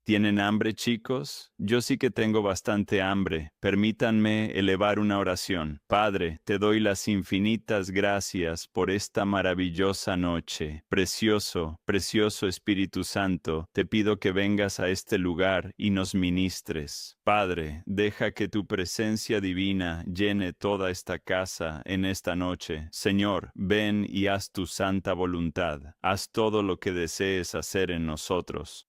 ¿Tienen hambre, chicos? Yo sí que tengo bastante hambre. Permítanme elevar una oración. Padre, te doy las infinitas gracias por esta maravillosa noche. Precioso, precioso Espíritu Santo, te pido que vengas a este lugar y nos ministres. Padre, deja que tu presencia divina llene toda esta casa en esta noche. Señor, ven y haz tu santa voluntad. Haz todo lo que desees hacer en nosotros.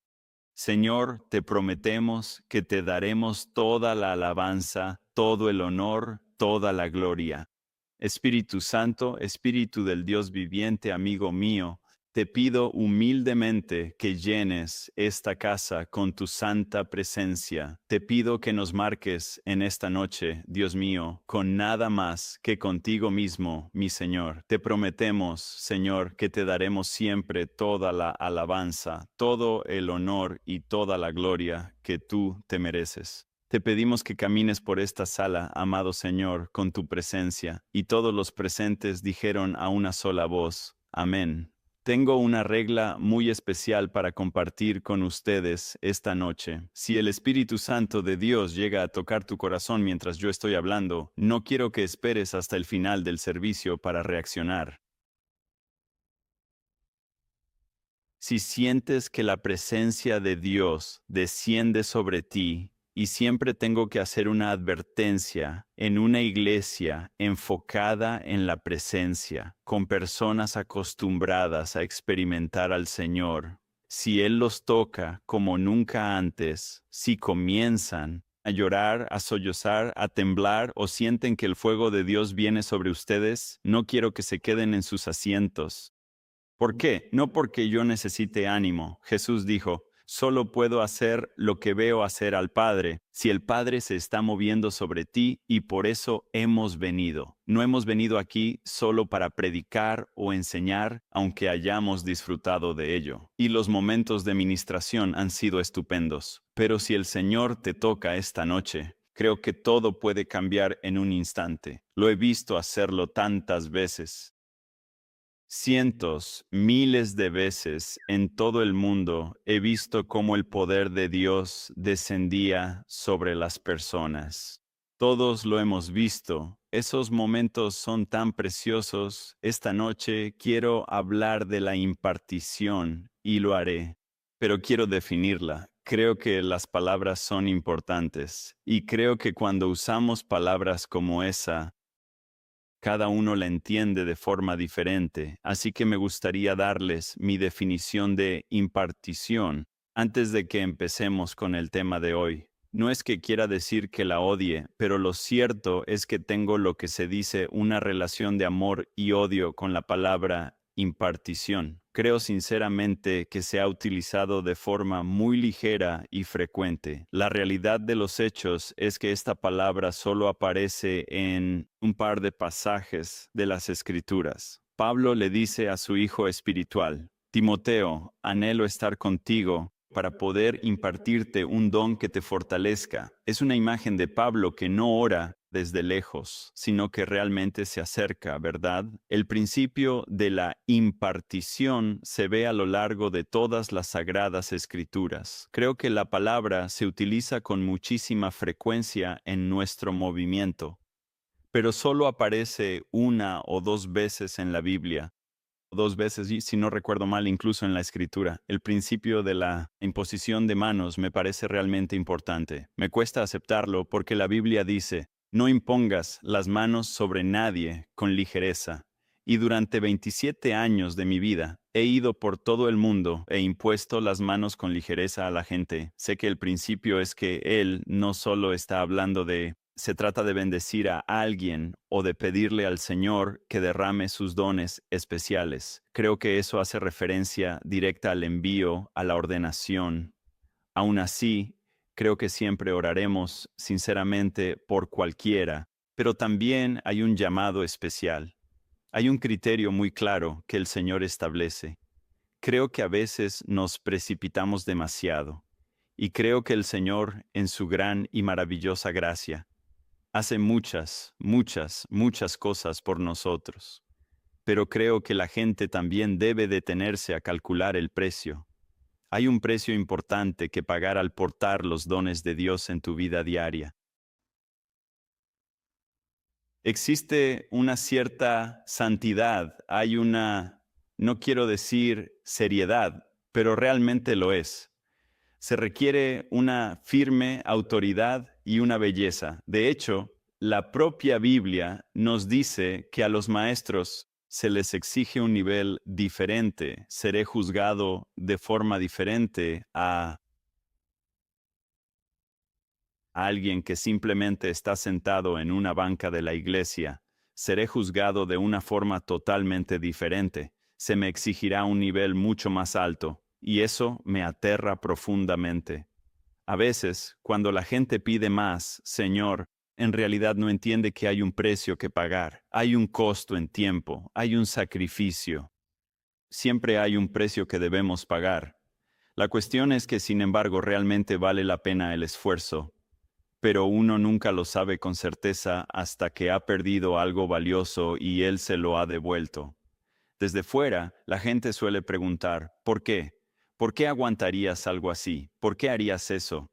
Señor, te prometemos que te daremos toda la alabanza, todo el honor, toda la gloria. Espíritu Santo, Espíritu del Dios viviente, amigo mío, te pido humildemente que llenes esta casa con tu santa presencia. Te pido que nos marques en esta noche, Dios mío, con nada más que contigo mismo, mi Señor. Te prometemos, Señor, que te daremos siempre toda la alabanza, todo el honor y toda la gloria que tú te mereces. Te pedimos que camines por esta sala, amado Señor, con tu presencia. Y todos los presentes dijeron a una sola voz, Amén. Tengo una regla muy especial para compartir con ustedes esta noche. Si el Espíritu Santo de Dios llega a tocar tu corazón mientras yo estoy hablando, no quiero que esperes hasta el final del servicio para reaccionar. Si sientes que la presencia de Dios desciende sobre ti, y siempre tengo que hacer una advertencia en una iglesia enfocada en la presencia, con personas acostumbradas a experimentar al Señor, si Él los toca como nunca antes, si comienzan a llorar, a sollozar, a temblar o sienten que el fuego de Dios viene sobre ustedes, no quiero que se queden en sus asientos. ¿Por qué? No porque yo necesite ánimo. Jesús dijo, solo puedo hacer lo que veo hacer al Padre, si el Padre se está moviendo sobre ti y por eso hemos venido. No hemos venido aquí solo para predicar o enseñar, aunque hayamos disfrutado de ello. Y los momentos de ministración han sido estupendos. Pero si el Señor te toca esta noche, creo que todo puede cambiar en un instante. Lo he visto hacerlo tantas veces. Cientos, miles de veces en todo el mundo he visto cómo el poder de Dios descendía sobre las personas. Todos lo hemos visto. Esos momentos son tan preciosos. Esta noche quiero hablar de la impartición y lo haré, pero quiero definirla. Creo que las palabras son importantes y creo que cuando usamos palabras como esa, cada uno la entiende de forma diferente, así que me gustaría darles mi definición de impartición antes de que empecemos con el tema de hoy. No es que quiera decir que la odie, pero lo cierto es que tengo lo que se dice una relación de amor y odio con la palabra impartición. Creo sinceramente que se ha utilizado de forma muy ligera y frecuente. La realidad de los hechos es que esta palabra solo aparece en un par de pasajes de las Escrituras. Pablo le dice a su hijo espiritual, Timoteo, anhelo estar contigo para poder impartirte un don que te fortalezca. Es una imagen de Pablo que no ora desde lejos, sino que realmente se acerca, ¿verdad? El principio de la impartición se ve a lo largo de todas las sagradas escrituras. Creo que la palabra se utiliza con muchísima frecuencia en nuestro movimiento, pero solo aparece una o dos veces en la Biblia. Dos veces, y si no recuerdo mal, incluso en la escritura. El principio de la imposición de manos me parece realmente importante. Me cuesta aceptarlo porque la Biblia dice, no impongas las manos sobre nadie con ligereza. Y durante 27 años de mi vida he ido por todo el mundo e impuesto las manos con ligereza a la gente. Sé que el principio es que Él no solo está hablando se trata de bendecir a alguien o de pedirle al Señor que derrame sus dones especiales. Creo que eso hace referencia directa al envío, a la ordenación. Aún así, creo que siempre oraremos sinceramente por cualquiera, pero también hay un llamado especial. Hay un criterio muy claro que el Señor establece. Creo que a veces nos precipitamos demasiado, y creo que el Señor, en su gran y maravillosa gracia, hace muchas, muchas, muchas cosas por nosotros. Pero creo que la gente también debe detenerse a calcular el precio. Hay un precio importante que pagar al portar los dones de Dios en tu vida diaria. Existe una cierta santidad, hay una, no quiero decir seriedad, pero realmente lo es. Se requiere una firme autoridad y una belleza. De hecho, la propia Biblia nos dice que a los maestros se les exige un nivel diferente. Seré juzgado de forma diferente a alguien que simplemente está sentado en una banca de la iglesia. Seré juzgado de una forma totalmente diferente. Se me exigirá un nivel mucho más alto, y eso me aterra profundamente. A veces, cuando la gente pide más, Señor, en realidad no entiende que hay un precio que pagar, hay un costo en tiempo, hay un sacrificio. Siempre hay un precio que debemos pagar. La cuestión es que, sin embargo, realmente vale la pena el esfuerzo, pero uno nunca lo sabe con certeza hasta que ha perdido algo valioso y él se lo ha devuelto. Desde fuera, la gente suele preguntar, ¿por qué? ¿Por qué aguantarías algo así? ¿Por qué harías eso?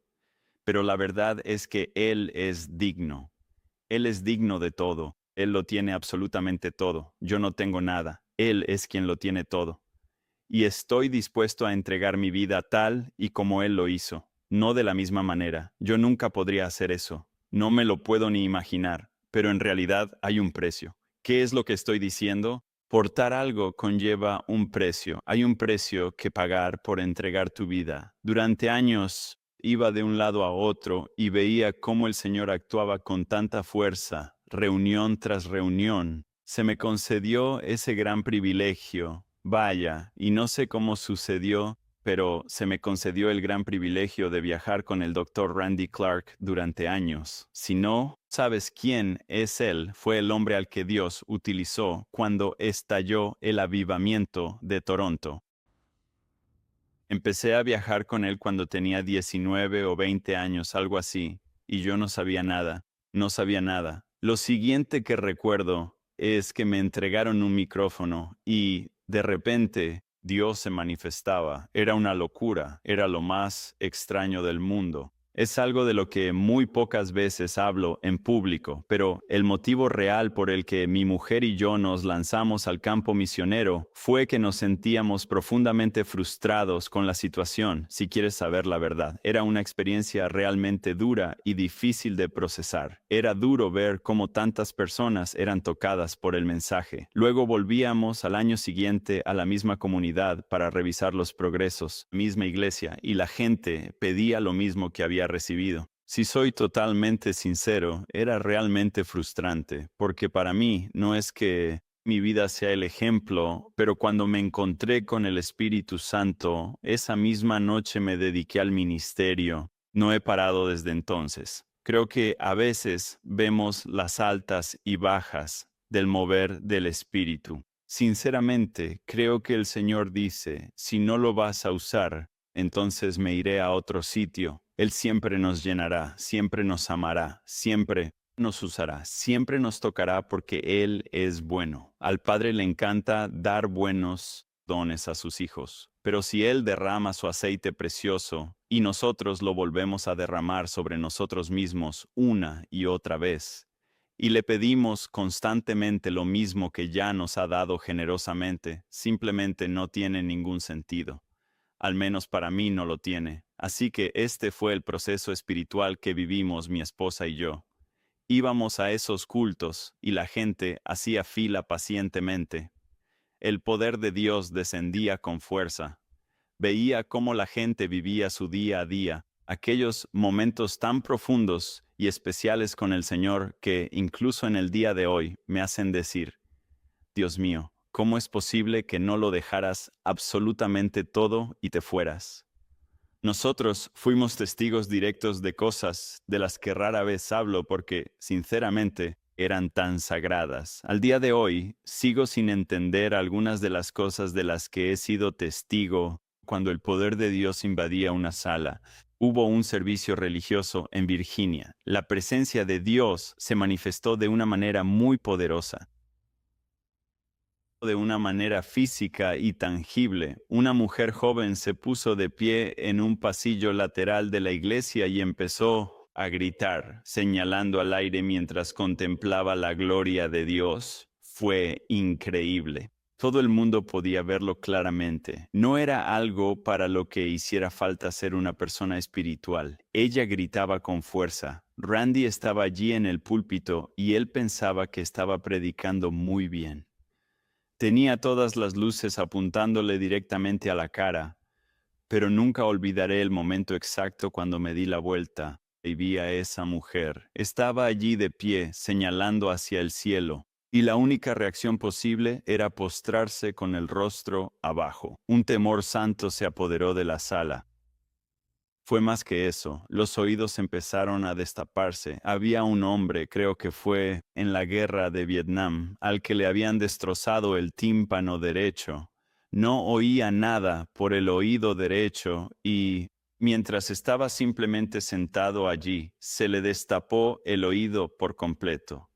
Pero la verdad es que Él es digno. Él es digno de todo. Él lo tiene absolutamente todo. Yo no tengo nada. Él es quien lo tiene todo. Y estoy dispuesto a entregar mi vida tal y como Él lo hizo. No de la misma manera. Yo nunca podría hacer eso. No me lo puedo ni imaginar. Pero en realidad hay un precio. ¿Qué es lo que estoy diciendo? Portar algo conlleva un precio. Hay un precio que pagar por entregar tu vida. Durante años iba de un lado a otro y veía cómo el Señor actuaba con tanta fuerza, reunión tras reunión. Se me concedió ese gran privilegio. Vaya, y no sé cómo sucedió, pero se me concedió el gran privilegio de viajar con el doctor Randy Clark durante años. Si no sabes quién es él, fue el hombre al que Dios utilizó cuando estalló el avivamiento de Toronto. Empecé a viajar con él cuando tenía 19 o 20 años, algo así, y yo no sabía nada, no sabía nada. Lo siguiente que recuerdo es que me entregaron un micrófono y, de repente, Dios se manifestaba. Era una locura, era lo más extraño del mundo. Es algo de lo que muy pocas veces hablo en público, pero el motivo real por el que mi mujer y yo nos lanzamos al campo misionero fue que nos sentíamos profundamente frustrados con la situación, si quieres saber la verdad. Era una experiencia realmente dura y difícil de procesar. Era duro ver cómo tantas personas eran tocadas por el mensaje. Luego volvíamos al año siguiente a la misma comunidad para revisar los progresos, misma iglesia, y la gente pedía lo mismo que había recibido. Si soy totalmente sincero, era realmente frustrante, porque para mí no es que mi vida sea el ejemplo, pero cuando me encontré con el Espíritu Santo, esa misma noche me dediqué al ministerio. No he parado desde entonces. Creo que a veces vemos las altas y bajas del mover del Espíritu. Sinceramente, creo que el Señor dice, si no lo vas a usar, entonces me iré a otro sitio. Él siempre nos llenará, siempre nos amará, siempre nos usará, siempre nos tocará porque Él es bueno. Al Padre le encanta dar buenos dones a sus hijos, pero si Él derrama su aceite precioso y nosotros lo volvemos a derramar sobre nosotros mismos una y otra vez, y le pedimos constantemente lo mismo que ya nos ha dado generosamente, simplemente no tiene ningún sentido. Al menos para mí no lo tiene. Así que este fue el proceso espiritual que vivimos mi esposa y yo. Íbamos a esos cultos y la gente hacía fila pacientemente. El poder de Dios descendía con fuerza. Veía cómo la gente vivía su día a día, aquellos momentos tan profundos y especiales con el Señor que incluso en el día de hoy me hacen decir, Dios mío, ¿cómo es posible que no lo dejaras absolutamente todo y te fueras? Nosotros fuimos testigos directos de cosas de las que rara vez hablo porque, sinceramente, eran tan sagradas. Al día de hoy, sigo sin entender algunas de las cosas de las que he sido testigo cuando el poder de Dios invadía una sala. Hubo un servicio religioso en Virginia. La presencia de Dios se manifestó de una manera muy poderosa. de una manera física y tangible. Una mujer joven se puso de pie en un pasillo lateral de la iglesia y empezó a gritar, señalando al aire mientras contemplaba la gloria de Dios. Fue increíble. Todo el mundo podía verlo claramente. No era algo para lo que hiciera falta ser una persona espiritual. Ella gritaba con fuerza. Randy estaba allí en el púlpito y él pensaba que estaba predicando muy bien. Tenía todas las luces apuntándole directamente a la cara, pero nunca olvidaré el momento exacto cuando me di la vuelta y vi a esa mujer. Estaba allí de pie, señalando hacia el cielo, y la única reacción posible era postrarse con el rostro abajo. Un temor santo se apoderó de la sala. Fue más que eso, los oídos empezaron a destaparse. Había un hombre, creo que fue en la guerra de Vietnam, al que le habían destrozado el tímpano derecho. No oía nada por el oído derecho y, mientras estaba simplemente sentado allí, se le destapó el oído por completo.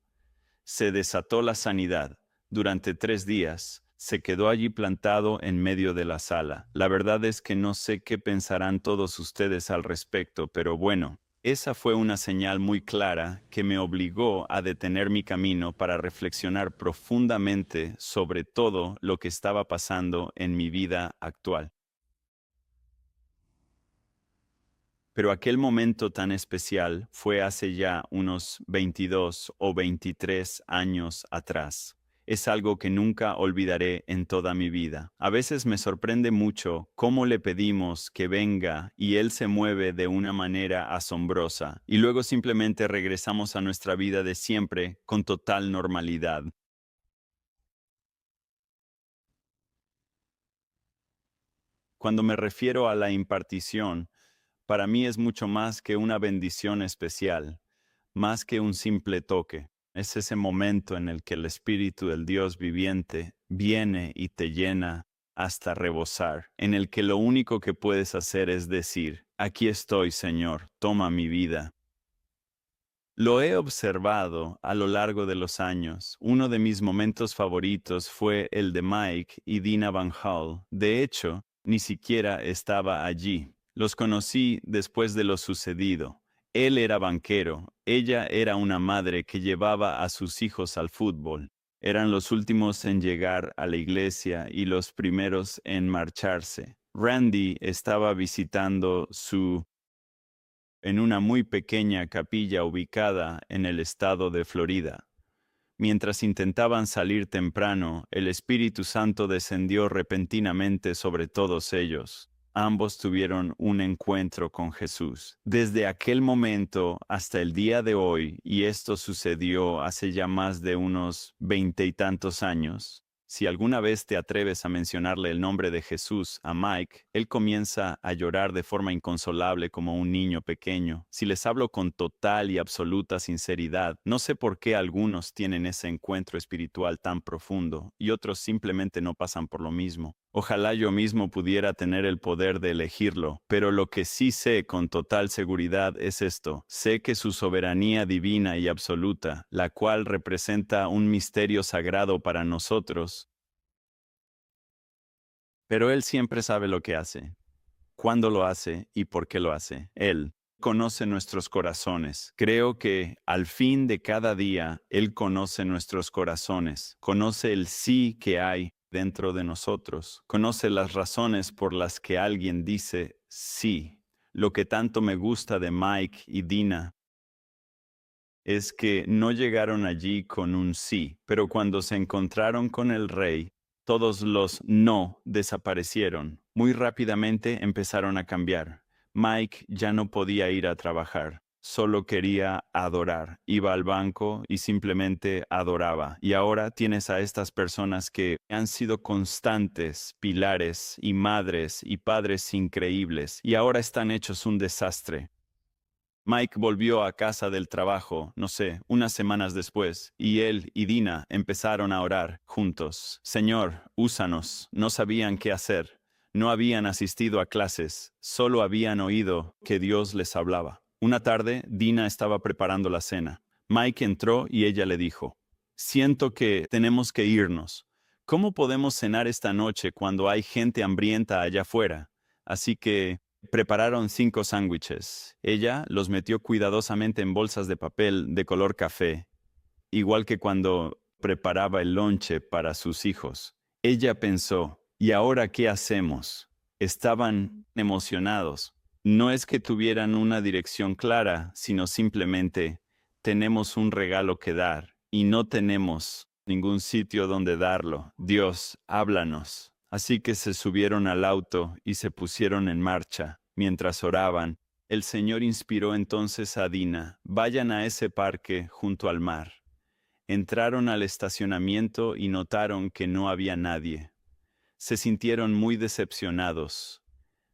Se desató la sanidad. Durante 3 días, se quedó allí plantado en medio de la sala. La verdad es que no sé qué pensarán todos ustedes al respecto, pero bueno, esa fue una señal muy clara que me obligó a detener mi camino para reflexionar profundamente sobre todo lo que estaba pasando en mi vida actual. Pero aquel momento tan especial fue hace ya unos 22 o 23 años atrás. Es algo que nunca olvidaré en toda mi vida. A veces me sorprende mucho cómo le pedimos que venga y Él se mueve de una manera asombrosa y luego simplemente regresamos a nuestra vida de siempre con total normalidad. Cuando me refiero a la impartición, para mí es mucho más que una bendición especial, más que un simple toque. Es ese momento en el que el Espíritu del Dios viviente viene y te llena hasta rebosar, en el que lo único que puedes hacer es decir, aquí estoy, Señor, toma mi vida. Lo he observado a lo largo de los años. Uno de mis momentos favoritos fue el de Mike y Dina Van Hall. De hecho, ni siquiera estaba allí. Los conocí después de lo sucedido. Él era banquero, ella era una madre que llevaba a sus hijos al fútbol. Eran los últimos en llegar a la iglesia y los primeros en marcharse. Randy estaba visitando en una muy pequeña capilla ubicada en el estado de Florida. Mientras intentaban salir temprano, el Espíritu Santo descendió repentinamente sobre todos ellos. Ambos tuvieron un encuentro con Jesús. Desde aquel momento hasta el día de hoy, y esto sucedió hace ya más de unos 20 y tantos años, si alguna vez te atreves a mencionarle el nombre de Jesús a Mike, él comienza a llorar de forma inconsolable como un niño pequeño. Si les hablo con total y absoluta sinceridad, no sé por qué algunos tienen ese encuentro espiritual tan profundo y otros simplemente no pasan por lo mismo. Ojalá yo mismo pudiera tener el poder de elegirlo, pero lo que sí sé con total seguridad es esto. Sé que su soberanía divina y absoluta, la cual representa un misterio sagrado para nosotros, pero Él siempre sabe lo que hace, cuándo lo hace y por qué lo hace. Él conoce nuestros corazones. Creo que al fin de cada día, Él conoce nuestros corazones, conoce el sí que hay dentro de nosotros, conoce las razones por las que alguien dice sí. Lo que tanto me gusta de Mike y Dina es que no llegaron allí con un sí, pero cuando se encontraron con el rey, todos los no desaparecieron. Muy rápidamente empezaron a cambiar. Mike ya no podía ir a trabajar, solo quería adorar. Iba al banco y simplemente adoraba. Y ahora tienes a estas personas que han sido constantes, pilares y madres y padres increíbles, y ahora están hechos un desastre. Mike volvió a casa del trabajo, no sé, unas semanas después, y él y Dina empezaron a orar juntos. Señor, úsanos. No sabían qué hacer. No habían asistido a clases, solo habían oído que Dios les hablaba. Una tarde, Dina estaba preparando la cena. Mike entró y ella le dijo, siento que tenemos que irnos. ¿cómo podemos cenar esta noche cuando hay gente hambrienta allá afuera? Así que prepararon 5 sándwiches. Ella los metió cuidadosamente en bolsas de papel de color café, igual que cuando preparaba el lonche para sus hijos. Ella pensó, ¿y ahora qué hacemos? Estaban emocionados. No es que tuvieran una dirección clara, sino simplemente tenemos un regalo que dar y no tenemos ningún sitio donde darlo. Dios, háblanos. Así que se subieron al auto y se pusieron en marcha. Mientras oraban, el Señor inspiró entonces a Dina, vayan a ese parque junto al mar. Entraron al estacionamiento y notaron que no había nadie. Se sintieron muy decepcionados.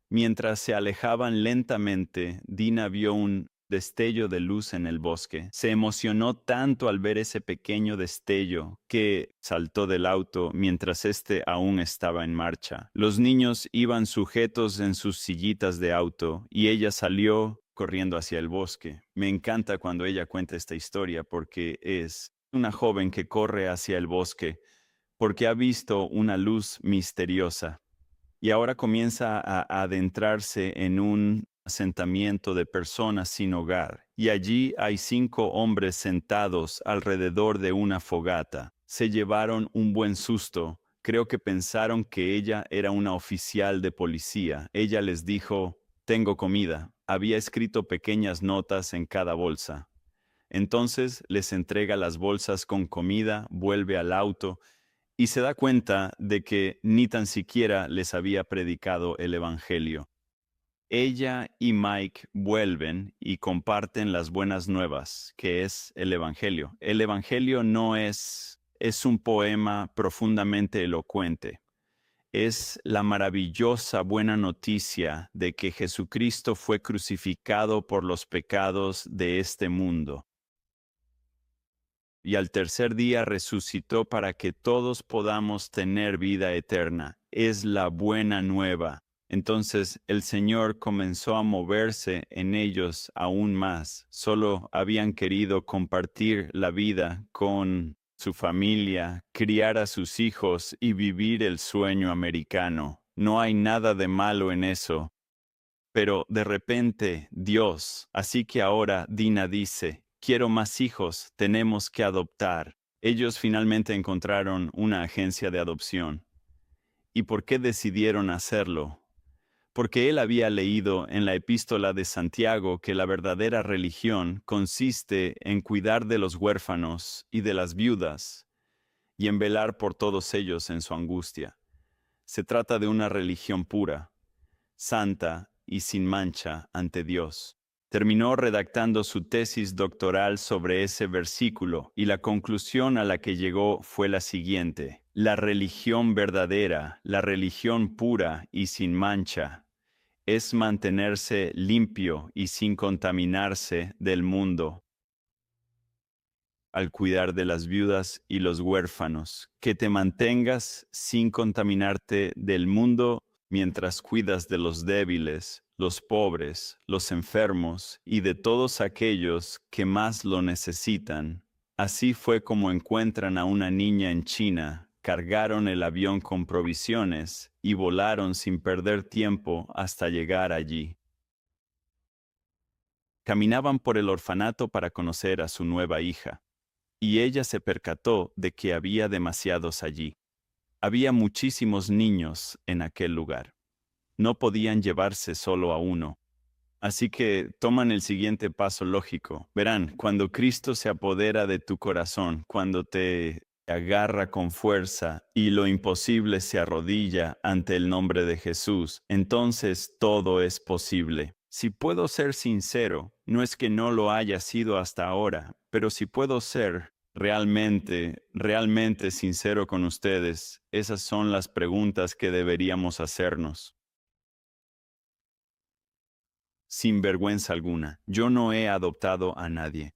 Mientras se alejaban lentamente, Dina vio un destello de luz en el bosque. Se emocionó tanto al ver ese pequeño destello que saltó del auto mientras éste aún estaba en marcha. Los niños iban sujetos en sus sillitas de auto y ella salió corriendo hacia el bosque. Me encanta cuando ella cuenta esta historia porque es una joven que corre hacia el bosque porque ha visto una luz misteriosa y ahora comienza a adentrarse en un asentamiento de personas sin hogar, y allí hay 5 hombres sentados alrededor de una fogata. Se llevaron un buen susto. Creo que pensaron que ella era una oficial de policía. Ella les dijo, tengo comida. Había escrito pequeñas notas en cada bolsa. Entonces les entrega las bolsas con comida, vuelve al auto y se da cuenta de que ni tan siquiera les había predicado el Evangelio. Ella y Mike vuelven y comparten las buenas nuevas, que es el Evangelio. El Evangelio no es un poema profundamente elocuente. Es la maravillosa buena noticia de que Jesucristo fue crucificado por los pecados de este mundo y al tercer día resucitó para que todos podamos tener vida eterna. Es la buena nueva. Entonces el Señor comenzó a moverse en ellos aún más. Solo habían querido compartir la vida con su familia, criar a sus hijos y vivir el sueño americano. No hay nada de malo en eso. Pero de repente, Dios, así que ahora Dina dice, quiero más hijos, tenemos que adoptar. Ellos finalmente encontraron una agencia de adopción. ¿Y por qué decidieron hacerlo? Porque él había leído en la epístola de Santiago que la verdadera religión consiste en cuidar de los huérfanos y de las viudas y en velar por todos ellos en su angustia. Se trata de una religión pura, santa y sin mancha ante Dios. Terminó redactando su tesis doctoral sobre ese versículo y la conclusión a la que llegó fue la siguiente: la religión verdadera, la religión pura y sin mancha, es mantenerse limpio y sin contaminarse del mundo, al cuidar de las viudas y los huérfanos, que te mantengas sin contaminarte del mundo mientras cuidas de los débiles, los pobres, los enfermos y de todos aquellos que más lo necesitan. Así fue como encuentran a una niña en China, cargaron el avión con provisiones y volaron sin perder tiempo hasta llegar allí. Caminaban por el orfanato para conocer a su nueva hija y ella se percató de que había demasiados allí. Había muchísimos niños en aquel lugar. No podían llevarse solo a uno. Así que toman el siguiente paso lógico. Verán, cuando Cristo se apodera de tu corazón, cuando te agarra con fuerza y lo imposible se arrodilla ante el nombre de Jesús, entonces todo es posible. Si puedo ser sincero, no es que no lo haya sido hasta ahora, pero si puedo ser realmente sincero con ustedes, esas son las preguntas que deberíamos hacernos. Sin vergüenza alguna, yo no he adoptado a nadie.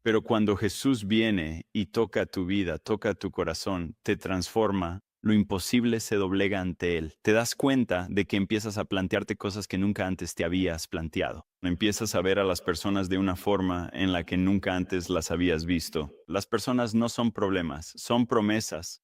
Pero cuando Jesús viene y toca tu vida, toca tu corazón, te transforma, Lo imposible se doblega ante él. Te das cuenta de que empiezas a plantearte cosas que nunca antes te habías planteado. Empiezas a ver a las personas de una forma en la que nunca antes las habías visto. Las personas no son problemas, son promesas.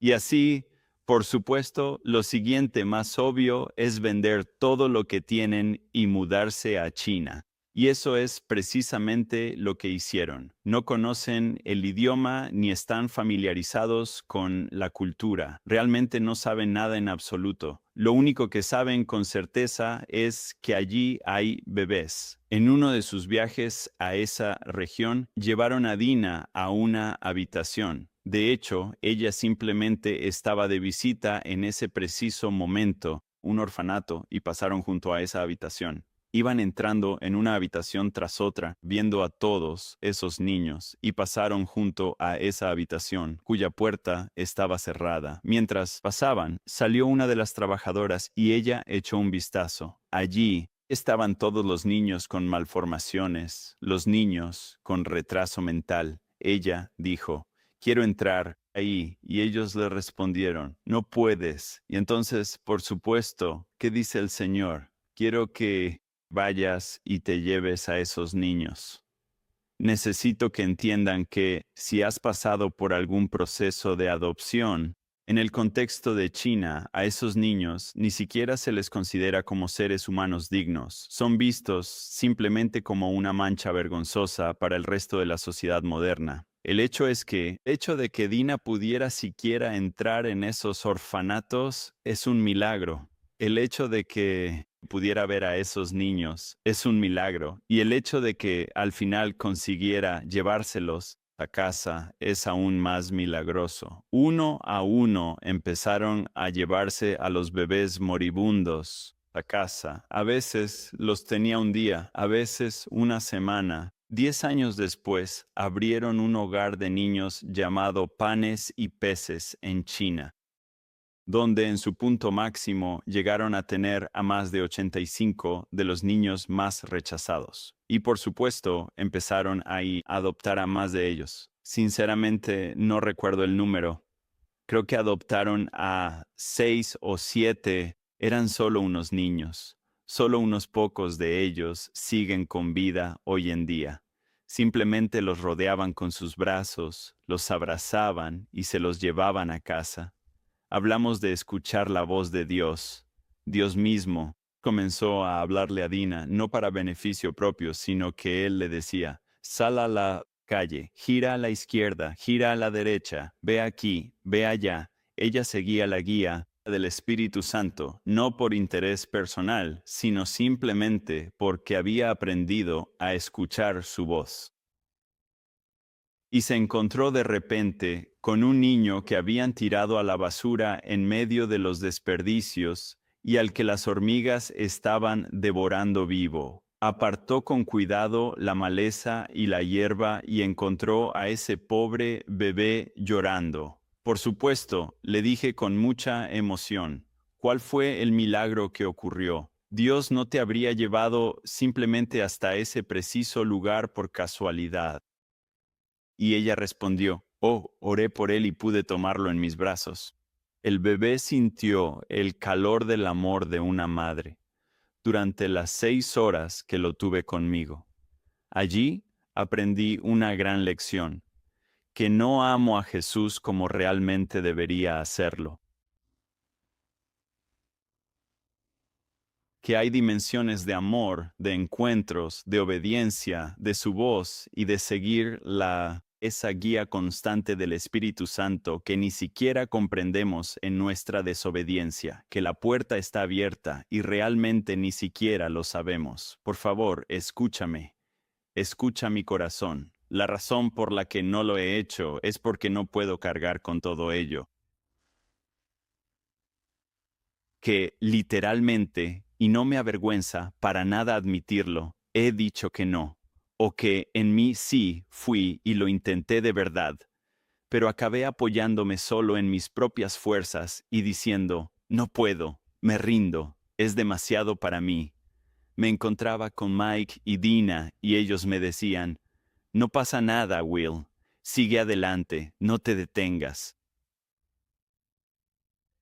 Y así, por supuesto, lo siguiente más obvio es vender todo lo que tienen y mudarse a China. Y eso es precisamente lo que hicieron. No conocen el idioma ni están familiarizados con la cultura. Realmente no saben nada en absoluto. Lo único que saben con certeza es que allí hay bebés. En uno de sus viajes a esa región, llevaron a Dina a una habitación. De hecho, ella simplemente estaba de visita en ese preciso momento, un orfanato, y pasaron junto a esa habitación. Iban entrando en una habitación tras otra, viendo a todos esos niños, y pasaron junto a esa habitación, cuya puerta estaba cerrada. Mientras pasaban, salió una de las trabajadoras y ella echó un vistazo. Allí estaban todos los niños con malformaciones, los niños con retraso mental. Ella dijo: quiero entrar ahí. Y ellos le respondieron: no puedes. Y entonces, por supuesto, ¿qué dice el Señor? Quiero que vayas y te lleves a esos niños. Necesito que entiendan que si has pasado por algún proceso de adopción, en el contexto de China, a esos niños ni siquiera se les considera como seres humanos dignos. Son vistos simplemente como una mancha vergonzosa para el resto de la sociedad moderna. El hecho de que Dina pudiera siquiera entrar en esos orfanatos es un milagro. El hecho de que pudiera ver a esos niños es un milagro. Y el hecho de que al final consiguiera llevárselos a casa es aún más milagroso. Uno a uno empezaron a llevarse a los bebés moribundos a casa. A veces los tenía un día, a veces una semana. 10 años después, abrieron un hogar de niños llamado Panes y Peces en China, donde en su punto máximo llegaron a tener a más de 85 de los niños más rechazados. Y por supuesto, empezaron ahí a adoptar a más de ellos. Sinceramente, no recuerdo el número. Creo que adoptaron a 6 o 7. Eran solo unos niños. Solo unos pocos de ellos siguen con vida hoy en día. Simplemente los rodeaban con sus brazos, los abrazaban y se los llevaban a casa. Hablamos de escuchar la voz de Dios. Dios mismo comenzó a hablarle a Dina, no para beneficio propio, sino que él le decía: sal a la calle, gira a la izquierda, gira a la derecha, ve aquí, ve allá. Ella seguía la guía del Espíritu Santo, no por interés personal, sino simplemente porque había aprendido a escuchar su voz. Y se encontró de repente con un niño que habían tirado a la basura en medio de los desperdicios y al que las hormigas estaban devorando vivo. Apartó con cuidado la maleza y la hierba y encontró a ese pobre bebé llorando. Por supuesto, le dije con mucha emoción: ¿cuál fue el milagro que ocurrió? Dios no te habría llevado simplemente hasta ese preciso lugar por casualidad. Y ella respondió: oh, oré por él y pude tomarlo en mis brazos. El bebé sintió el calor del amor de una madre durante las 6 horas que lo tuve conmigo. Allí aprendí una gran lección: que no amo a Jesús como realmente debería hacerlo. Que hay dimensiones de amor, de encuentros, de obediencia, de su voz y de seguir esa guía constante del Espíritu Santo que ni siquiera comprendemos en nuestra desobediencia, que la puerta está abierta y realmente ni siquiera lo sabemos. Por favor, escúchame, escucha mi corazón. La razón por la que no lo he hecho es porque no puedo cargar con todo ello. Que literalmente, y no me avergüenza para nada admitirlo, he dicho que no, o que en mí sí fui y lo intenté de verdad, pero acabé apoyándome solo en mis propias fuerzas y diciendo: no puedo, me rindo, es demasiado para mí. Me encontraba con Mike y Dina y ellos me decían: no pasa nada, Will, Sigue adelante, no te detengas.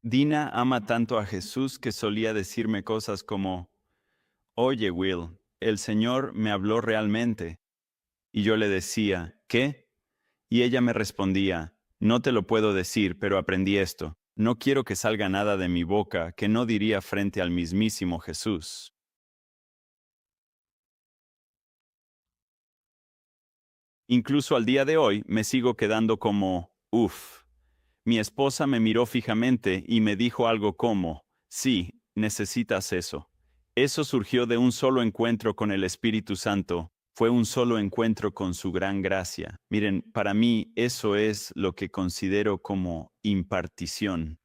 Dina ama tanto a Jesús que solía decirme cosas como, oye, Will, el Señor me habló realmente. Y yo le decía, ¿qué? Y ella me respondía, no te lo puedo decir, pero aprendí esto. No quiero que salga nada de mi boca que no diría frente al mismísimo Jesús. Incluso al día de hoy me sigo quedando como, uff. Mi esposa me miró fijamente y me dijo algo como, sí, necesitas eso. Eso surgió de un solo encuentro con el Espíritu Santo. Fue un solo encuentro con su gran gracia. Miren, para mí eso es lo que considero como impartición.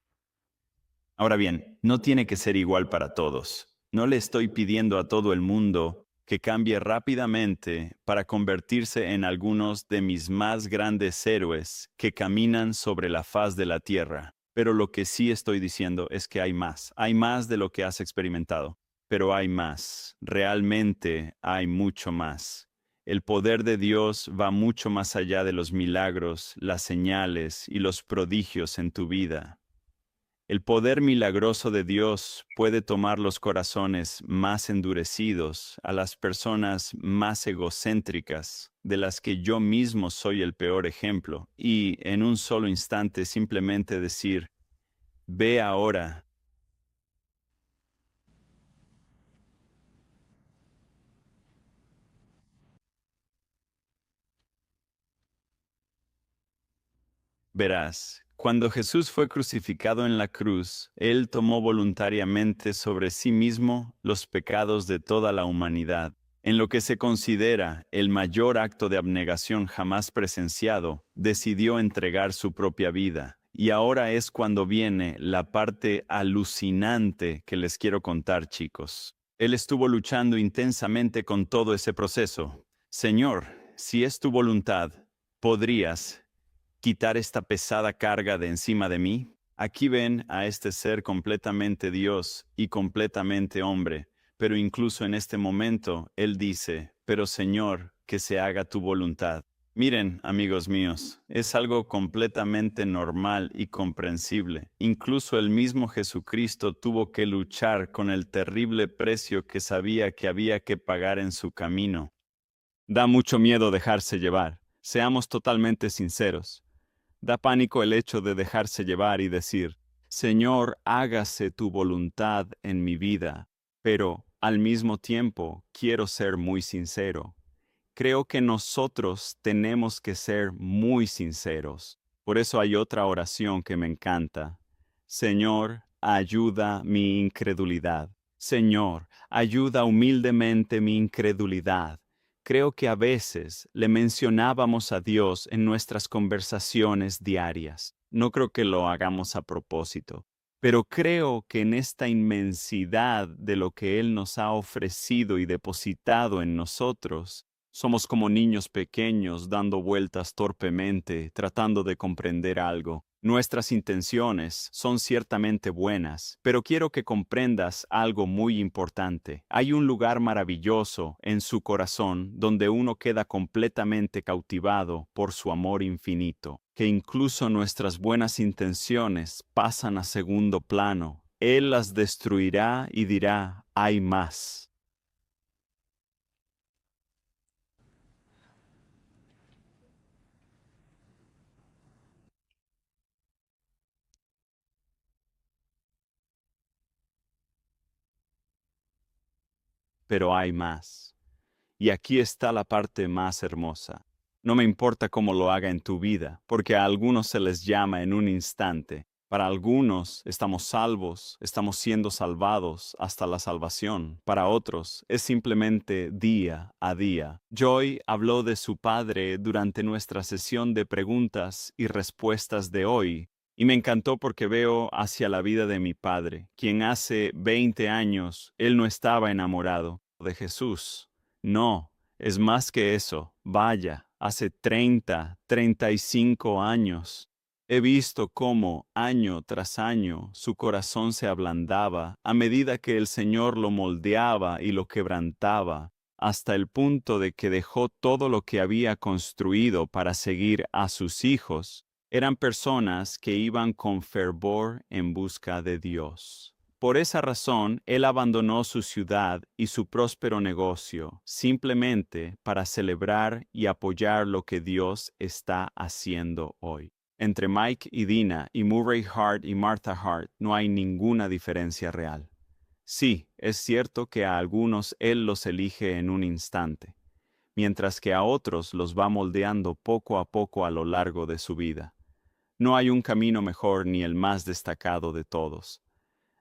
Ahora bien, no tiene que ser igual para todos. No le estoy pidiendo a todo el mundo que cambie rápidamente para convertirse en algunos de mis más grandes héroes que caminan sobre la faz de la tierra. Pero lo que sí estoy diciendo es que hay más de lo que has experimentado, pero hay más, realmente hay mucho más. El poder de Dios va mucho más allá de los milagros, las señales y los prodigios en tu vida. El poder milagroso de Dios puede tomar los corazones más endurecidos, a las personas más egocéntricas, de las que yo mismo soy el peor ejemplo, y en un solo instante simplemente decir, ve ahora. Verás, cuando Jesús fue crucificado en la cruz, Él tomó voluntariamente sobre sí mismo los pecados de toda la humanidad. En lo que se considera el mayor acto de abnegación jamás presenciado, decidió entregar su propia vida. Y ahora es cuando viene la parte alucinante que les quiero contar, chicos. Él estuvo luchando intensamente con todo ese proceso. Señor, si es tu voluntad, ¿podrías quitar esta pesada carga de encima de mí? Aquí ven a este ser completamente Dios y completamente hombre, pero incluso en este momento Él dice, pero Señor, que se haga tu voluntad. Miren, amigos míos, es algo completamente normal y comprensible. Incluso el mismo Jesucristo tuvo que luchar con el terrible precio que sabía que había que pagar en su camino. Da mucho miedo dejarse llevar. Seamos totalmente sinceros. Da pánico el hecho de dejarse llevar y decir, Señor, hágase tu voluntad en mi vida, pero al mismo tiempo quiero ser muy sincero. Creo que nosotros tenemos que ser muy sinceros. Por eso hay otra oración que me encanta. Señor, ayuda mi incredulidad. Señor, ayuda humildemente mi incredulidad. Creo que a veces le mencionábamos a Dios en nuestras conversaciones diarias. No creo que lo hagamos a propósito, pero creo que en esta inmensidad de lo que Él nos ha ofrecido y depositado en nosotros, somos como niños pequeños dando vueltas torpemente, tratando de comprender algo. Nuestras intenciones son ciertamente buenas, pero quiero que comprendas algo muy importante. Hay un lugar maravilloso en su corazón donde uno queda completamente cautivado por su amor infinito, que incluso nuestras buenas intenciones pasan a segundo plano. Él las destruirá y dirá, hay más. Pero hay más. Y aquí está la parte más hermosa. No me importa cómo lo haga en tu vida, porque a algunos se les llama en un instante. Para algunos estamos salvos, estamos siendo salvados hasta la salvación. Para otros es simplemente día a día. Joy habló de su padre durante nuestra sesión de preguntas y respuestas de hoy, y me encantó porque veo hacia la vida de mi padre, quien hace 20 años él no estaba enamorado de Jesús. No, es más que eso. Vaya, hace 35 años. He visto cómo, año tras año, su corazón se ablandaba a medida que el Señor lo moldeaba y lo quebrantaba. hasta el punto de que dejó todo lo que había construido para seguir a sus hijos, eran personas que iban con fervor en busca de Dios. Por esa razón, él abandonó su ciudad y su próspero negocio, simplemente para celebrar y apoyar lo que Dios está haciendo hoy. Entre Mike y Dina y Murray Hart y Martha Hart no hay ninguna diferencia real. Sí, es cierto que a algunos Él los elige en un instante, mientras que a otros los va moldeando poco a poco a lo largo de su vida. No hay un camino mejor ni el más destacado de todos.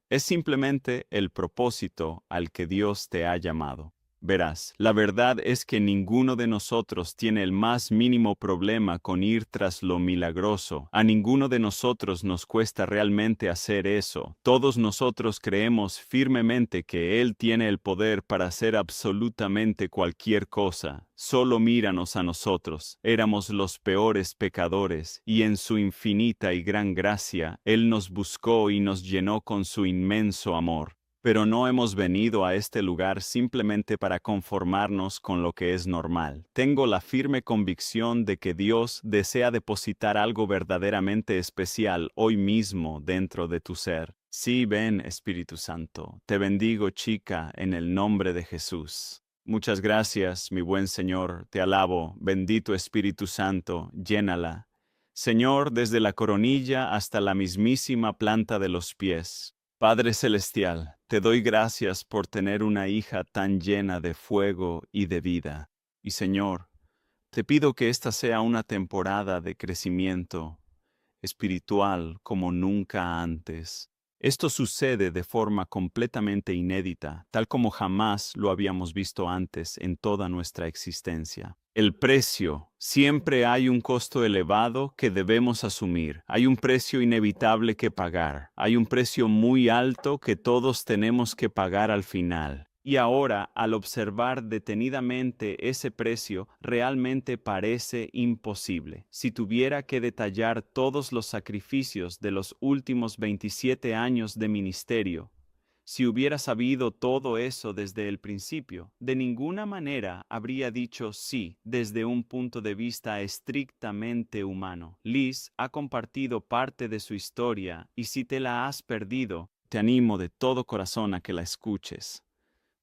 Es simplemente el propósito al que Dios te ha llamado. Verás, la verdad es que ninguno de nosotros tiene el más mínimo problema con ir tras lo milagroso. A ninguno de nosotros nos cuesta realmente hacer eso. Todos nosotros creemos firmemente que Él tiene el poder para hacer absolutamente cualquier cosa. Solo míranos a nosotros. Éramos los peores pecadores, y en su infinita y gran gracia, Él nos buscó y nos llenó con su inmenso amor. Pero no hemos venido a este lugar simplemente para conformarnos con lo que es normal. Tengo la firme convicción de que Dios desea depositar algo verdaderamente especial hoy mismo dentro de tu ser. Sí, ven, Espíritu Santo. Te bendigo, chica, en el nombre de Jesús. Muchas gracias, mi buen Señor. Te alabo. Bendito Espíritu Santo, llénala. Señor, desde la coronilla hasta la mismísima planta de los pies. Padre Celestial, te doy gracias por tener una hija tan llena de fuego y de vida. Y Señor, te pido que esta sea una temporada de crecimiento espiritual como nunca antes. Esto sucede de forma completamente inédita, tal como jamás lo habíamos visto antes en toda nuestra existencia. El precio. Siempre hay un costo elevado que debemos asumir. Hay un precio inevitable que pagar. Hay un precio muy alto que todos tenemos que pagar al final. Y ahora, al observar detenidamente ese precio, realmente parece imposible. Si tuviera que detallar todos los sacrificios de los últimos 27 años de ministerio, si hubiera sabido todo eso desde el principio, de ninguna manera habría dicho sí desde un punto de vista estrictamente humano. Liz ha compartido parte de su historia y si te la has perdido, te animo de todo corazón a que la escuches.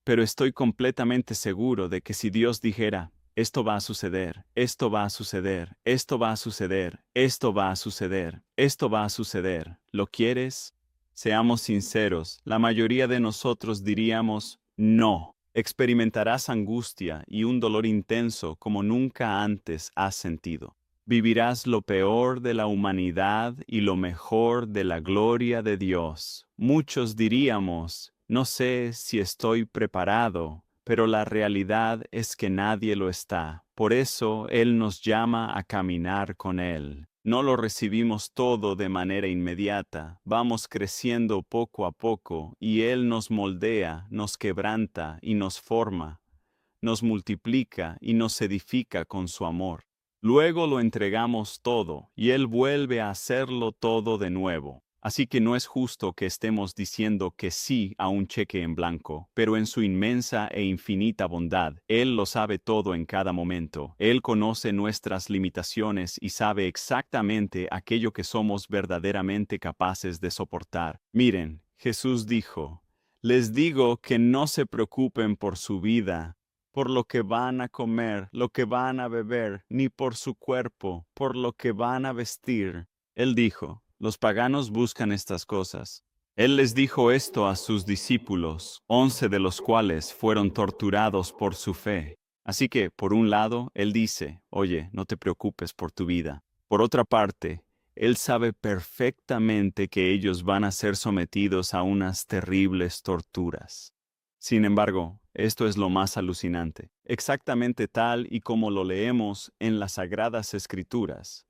Pero estoy completamente seguro de que si Dios dijera, esto va a suceder, esto va a suceder, esto va a suceder, esto va a suceder, esto va a suceder, ¿lo quieres? Seamos sinceros, la mayoría de nosotros diríamos, no. Experimentarás angustia y un dolor intenso como nunca antes has sentido. Vivirás lo peor de la humanidad y lo mejor de la gloria de Dios. Muchos diríamos, no sé si estoy preparado, pero la realidad es que nadie lo está. Por eso Él nos llama a caminar con Él. No lo recibimos todo de manera inmediata. Vamos creciendo poco a poco y Él nos moldea, nos quebranta y nos forma. Nos multiplica y nos edifica con su amor. Luego lo entregamos todo y Él vuelve a hacerlo todo de nuevo. Así que no es justo que estemos diciendo que sí a un cheque en blanco, pero en su inmensa e infinita bondad, Él lo sabe todo en cada momento. Él conoce nuestras limitaciones y sabe exactamente aquello que somos verdaderamente capaces de soportar. Miren, Jesús dijo, les digo que no se preocupen por su vida, por lo que van a comer, lo que van a beber, ni por su cuerpo, por lo que van a vestir. Él dijo, los paganos buscan estas cosas. Él les dijo esto a sus discípulos, 11 de los cuales fueron torturados por su fe. Así que, por un lado, Él dice, oye, no te preocupes por tu vida. Por otra parte, Él sabe perfectamente que ellos van a ser sometidos a unas terribles torturas. Sin embargo, esto es lo más alucinante, exactamente tal y como lo leemos en las Sagradas Escrituras.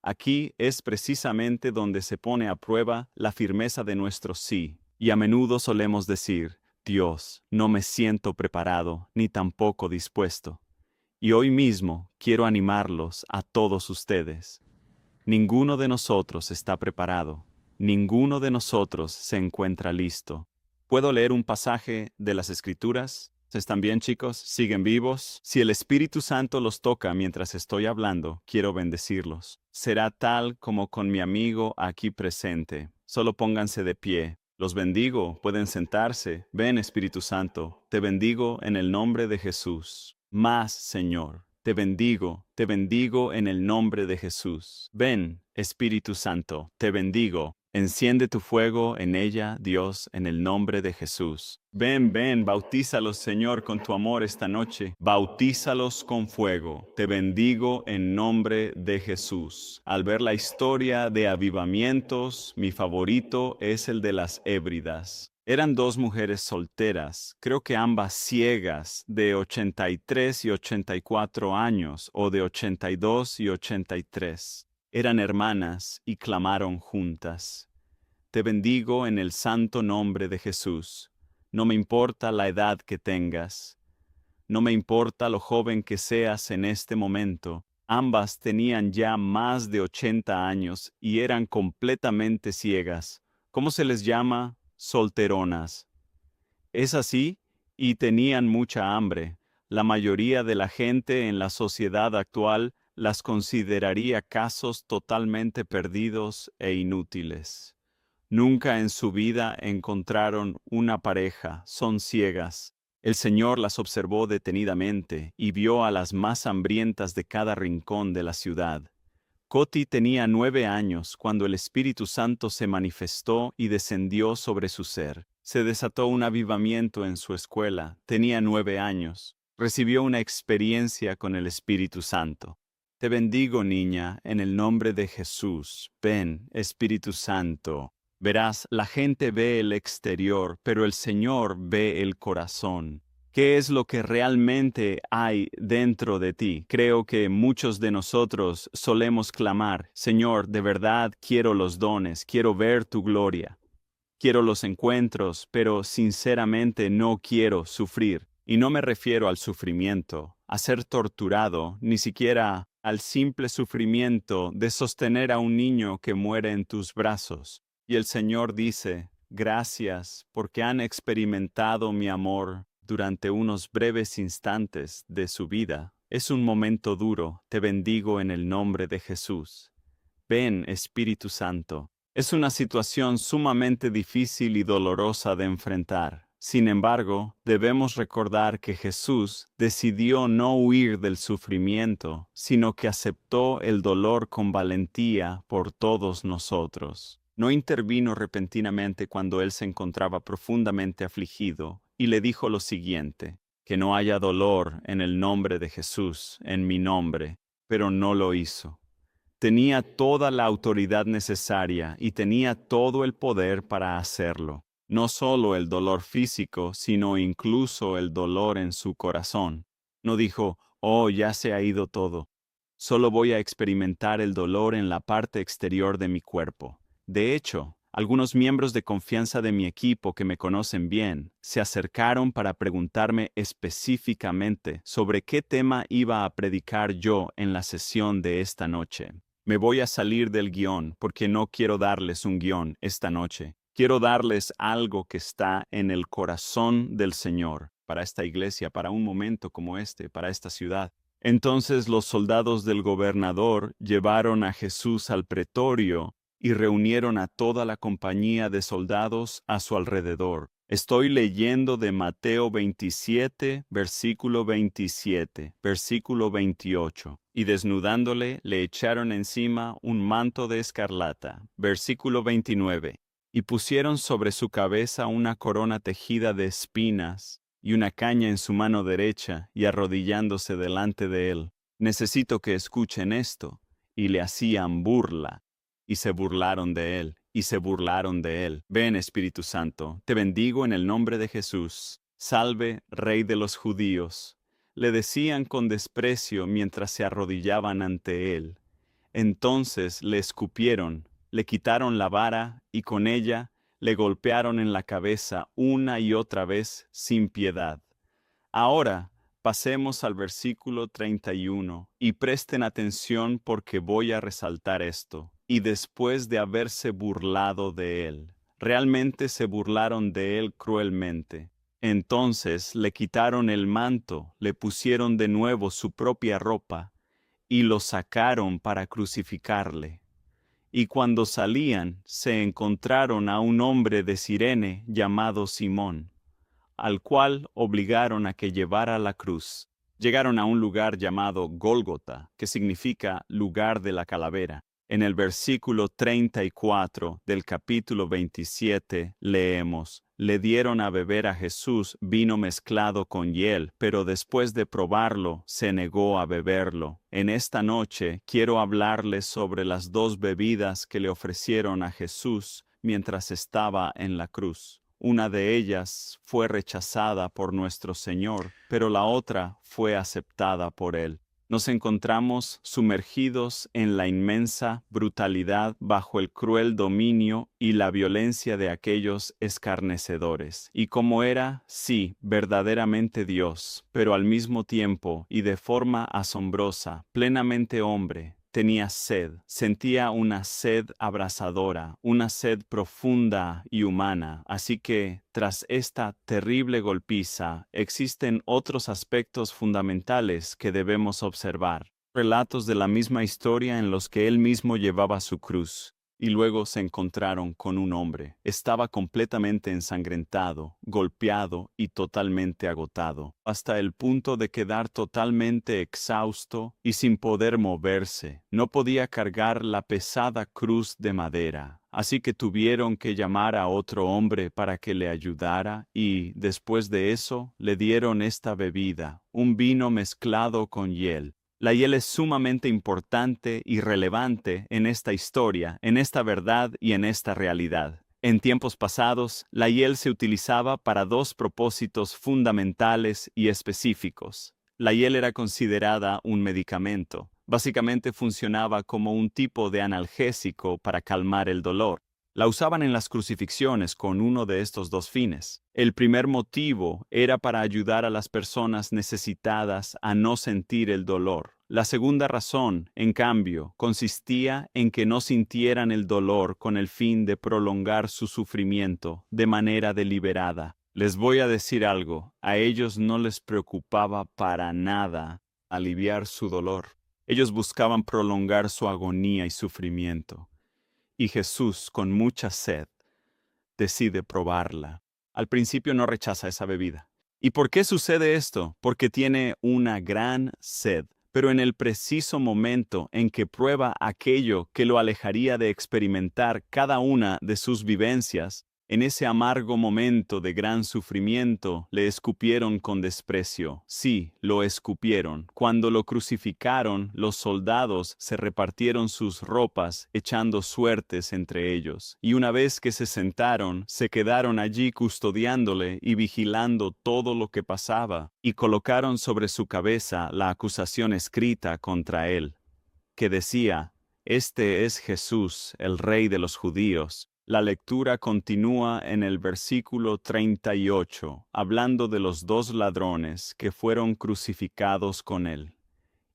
Aquí es precisamente donde se pone a prueba la firmeza de nuestro sí, y a menudo solemos decir, Dios, no me siento preparado ni tampoco dispuesto. Y hoy mismo quiero animarlos a todos ustedes. Ninguno de nosotros está preparado, ninguno de nosotros se encuentra listo. ¿Puedo leer un pasaje de las Escrituras? ¿Están bien, chicos? ¿Siguen vivos? Si el Espíritu Santo los toca mientras estoy hablando, quiero bendecirlos. Será tal como con mi amigo aquí presente. Solo pónganse de pie. Los bendigo, pueden sentarse. Ven, Espíritu Santo, te bendigo en el nombre de Jesús. Más, Señor, te bendigo en el nombre de Jesús. Ven, Espíritu Santo, te bendigo. Enciende tu fuego en ella, Dios, en el nombre de Jesús. Ven, ven, bautízalos, Señor, con tu amor esta noche. Bautízalos con fuego. Te bendigo en nombre de Jesús. Al ver la historia de avivamientos, mi favorito es el de las Hébridas. Eran dos mujeres solteras, creo que ambas ciegas, de 83 y 84 años, o de 82 y 83. Eran hermanas y clamaron juntas. Te bendigo en el santo nombre de Jesús. No me importa la edad que tengas. No me importa lo joven que seas en este momento. Ambas tenían ya más de 80 años y eran completamente ciegas. ¿Cómo se les llama? Solteronas. Es así, y tenían mucha hambre. La mayoría de la gente en la sociedad actual las consideraría casos totalmente perdidos e inútiles. Nunca en su vida encontraron una pareja, son ciegas. El Señor las observó detenidamente y vio a las más hambrientas de cada rincón de la ciudad. Coti tenía 9 años cuando el Espíritu Santo se manifestó y descendió sobre su ser. Se desató un avivamiento en su escuela. Tenía 9 años. Recibió una experiencia con el Espíritu Santo. Te bendigo, niña, en el nombre de Jesús. Ven, Espíritu Santo. Verás, la gente ve el exterior, pero el Señor ve el corazón. ¿Qué es lo que realmente hay dentro de ti? Creo que muchos de nosotros solemos clamar, Señor, de verdad quiero los dones, quiero ver tu gloria, quiero los encuentros, pero sinceramente no quiero sufrir. Y no me refiero al sufrimiento, a ser torturado, ni siquiera al simple sufrimiento de sostener a un niño que muere en tus brazos. Y el Señor dice, gracias porque han experimentado mi amor durante unos breves instantes de su vida. Es un momento duro, te bendigo en el nombre de Jesús. Ven, Espíritu Santo. Es una situación sumamente difícil y dolorosa de enfrentar. Sin embargo, debemos recordar que Jesús decidió no huir del sufrimiento, sino que aceptó el dolor con valentía por todos nosotros. No intervino repentinamente cuando él se encontraba profundamente afligido, y le dijo lo siguiente, que no haya dolor en el nombre de Jesús, en mi nombre, pero no lo hizo. Tenía toda la autoridad necesaria y tenía todo el poder para hacerlo. No solo el dolor físico, sino incluso el dolor en su corazón. No dijo, oh, ya se ha ido todo. Solo voy a experimentar el dolor en la parte exterior de mi cuerpo. De hecho, algunos miembros de confianza de mi equipo que me conocen bien se acercaron para preguntarme específicamente sobre qué tema iba a predicar yo en la sesión de esta noche. Me voy a salir del guión porque no quiero darles un guión esta noche. Quiero darles algo que está en el corazón del Señor para esta iglesia, para un momento como este, para esta ciudad. Entonces los soldados del gobernador llevaron a Jesús al pretorio y reunieron a toda la compañía de soldados a su alrededor. Estoy leyendo de Mateo 27, versículo 27, versículo 28. Y desnudándole, le echaron encima un manto de escarlata. Versículo 29. Y pusieron sobre su cabeza una corona tejida de espinas y una caña en su mano derecha, y arrodillándose delante de él. Necesito que escuchen esto. Y le hacían burla. Y se burlaron de él, y se burlaron de él. Ven, Espíritu Santo, te bendigo en el nombre de Jesús. Salve, Rey de los judíos. Le decían con desprecio mientras se arrodillaban ante él. Entonces le escupieron, le quitaron la vara, y con ella le golpearon en la cabeza una y otra vez sin piedad. Ahora, pasemos al versículo 31 y presten atención porque voy a resaltar esto. Y después de haberse burlado de él, realmente se burlaron de él cruelmente. Entonces le quitaron el manto, le pusieron de nuevo su propia ropa, y lo sacaron para crucificarle. Y cuando salían, se encontraron a un hombre de Cirene llamado Simón, al cual obligaron a que llevara la cruz. Llegaron a un lugar llamado Gólgota, que significa lugar de la calavera. En el versículo 34 del capítulo 27 leemos: Le dieron a beber a Jesús vino mezclado con hiel, pero después de probarlo, se negó a beberlo. En esta noche quiero hablarles sobre las dos bebidas que le ofrecieron a Jesús mientras estaba en la cruz. Una de ellas fue rechazada por nuestro Señor, pero la otra fue aceptada por Él. Nos encontramos sumergidos en la inmensa brutalidad bajo el cruel dominio y la violencia de aquellos escarnecedores. Y como era, sí, verdaderamente Dios, pero al mismo tiempo y de forma asombrosa, plenamente hombre, tenía sed, sentía una sed abrasadora, una sed profunda y humana. Así que, tras esta terrible golpiza, existen otros aspectos fundamentales que debemos observar. Relatos de la misma historia en los que él mismo llevaba su cruz. Y luego se encontraron con un hombre. Estaba completamente ensangrentado, golpeado y totalmente agotado, hasta el punto de quedar totalmente exhausto y sin poder moverse. No podía cargar la pesada cruz de madera. Así que tuvieron que llamar a otro hombre para que le ayudara y, después de eso, le dieron esta bebida, un vino mezclado con hiel. La hiel es sumamente importante y relevante en esta historia, en esta verdad y en esta realidad. En tiempos pasados, la hiel se utilizaba para dos propósitos fundamentales y específicos. La hiel era considerada un medicamento. Básicamente funcionaba como un tipo de analgésico para calmar el dolor. La usaban en las crucifixiones con uno de estos dos fines. El primer motivo era para ayudar a las personas necesitadas a no sentir el dolor. La segunda razón, en cambio, consistía en que no sintieran el dolor con el fin de prolongar su sufrimiento de manera deliberada. Les voy a decir algo, a ellos no les preocupaba para nada aliviar su dolor. Ellos buscaban prolongar su agonía y sufrimiento. Y Jesús, con mucha sed, decide probarla. Al principio no rechaza esa bebida. ¿Y por qué sucede esto? Porque tiene una gran sed. Pero en el preciso momento en que prueba aquello que lo alejaría de experimentar cada una de sus vivencias, en ese amargo momento de gran sufrimiento, le escupieron con desprecio. Sí, lo escupieron. Cuando lo crucificaron, los soldados se repartieron sus ropas, echando suertes entre ellos. Y una vez que se sentaron, se quedaron allí custodiándole y vigilando todo lo que pasaba, y colocaron sobre su cabeza la acusación escrita contra él, que decía: Este es Jesús, el Rey de los judíos. La lectura continúa en el versículo 38, hablando de los dos ladrones que fueron crucificados con él.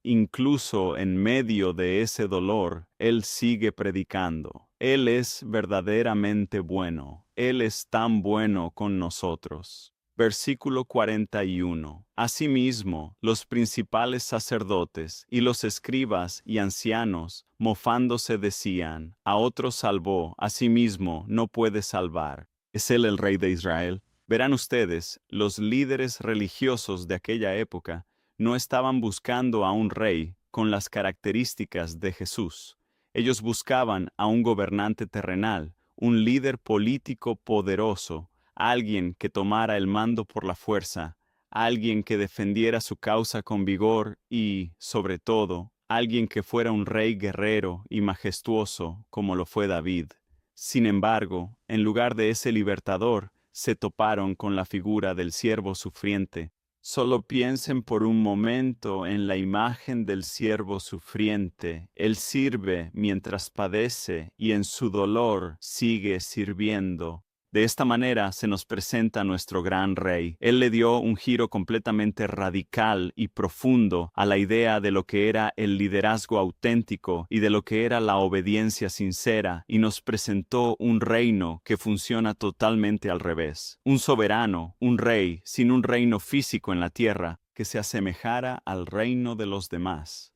Incluso en medio de ese dolor, él sigue predicando. Él es verdaderamente bueno. Él es tan bueno con nosotros. Versículo 41. Asimismo, los principales sacerdotes y los escribas y ancianos, mofándose, decían: A otro salvó, a sí mismo no puede salvar. ¿Es él el Rey de Israel? Verán ustedes, los líderes religiosos de aquella época no estaban buscando a un rey con las características de Jesús. Ellos buscaban a un gobernante terrenal, un líder político poderoso, alguien que tomara el mando por la fuerza, alguien que defendiera su causa con vigor y, sobre todo, alguien que fuera un rey guerrero y majestuoso como lo fue David. Sin embargo, en lugar de ese libertador, se toparon con la figura del siervo sufriente. Solo piensen por un momento en la imagen del siervo sufriente. Él sirve mientras padece y en su dolor sigue sirviendo. De esta manera se nos presenta nuestro gran rey. Él le dio un giro completamente radical y profundo a la idea de lo que era el liderazgo auténtico y de lo que era la obediencia sincera, y nos presentó un reino que funciona totalmente al revés. Un soberano, un rey, sin un reino físico en la tierra, que se asemejara al reino de los demás.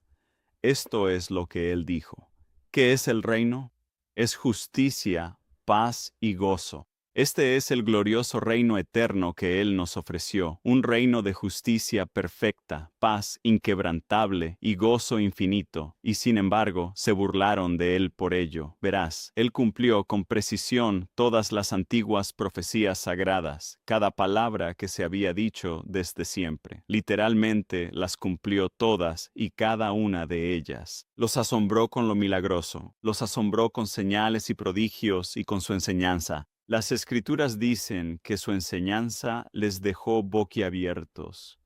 Esto es lo que él dijo. ¿Qué es el reino? Es justicia, paz y gozo. Este es el glorioso reino eterno que Él nos ofreció, un reino de justicia perfecta, paz inquebrantable y gozo infinito, y sin embargo se burlaron de Él por ello. Verás, Él cumplió con precisión todas las antiguas profecías sagradas, cada palabra que se había dicho desde siempre. Literalmente las cumplió todas y cada una de ellas. Los asombró con lo milagroso, los asombró con señales y prodigios y con su enseñanza. Las Escrituras dicen que su enseñanza les dejó boquiabiertos,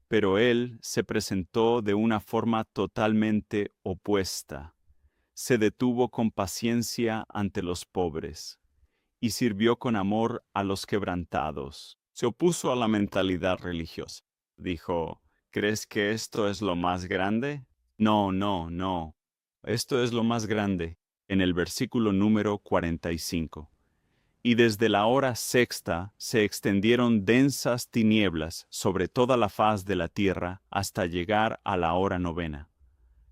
pero él se presentó de una forma totalmente opuesta. Se detuvo con paciencia ante los pobres y sirvió con amor a los quebrantados. Se opuso a la mentalidad religiosa. Dijo, ¿crees que esto es lo más grande? No, no, no. Esto es lo más grande. En el versículo número 45. Y desde la hora sexta se extendieron densas tinieblas sobre toda la faz de la tierra hasta llegar a la hora novena.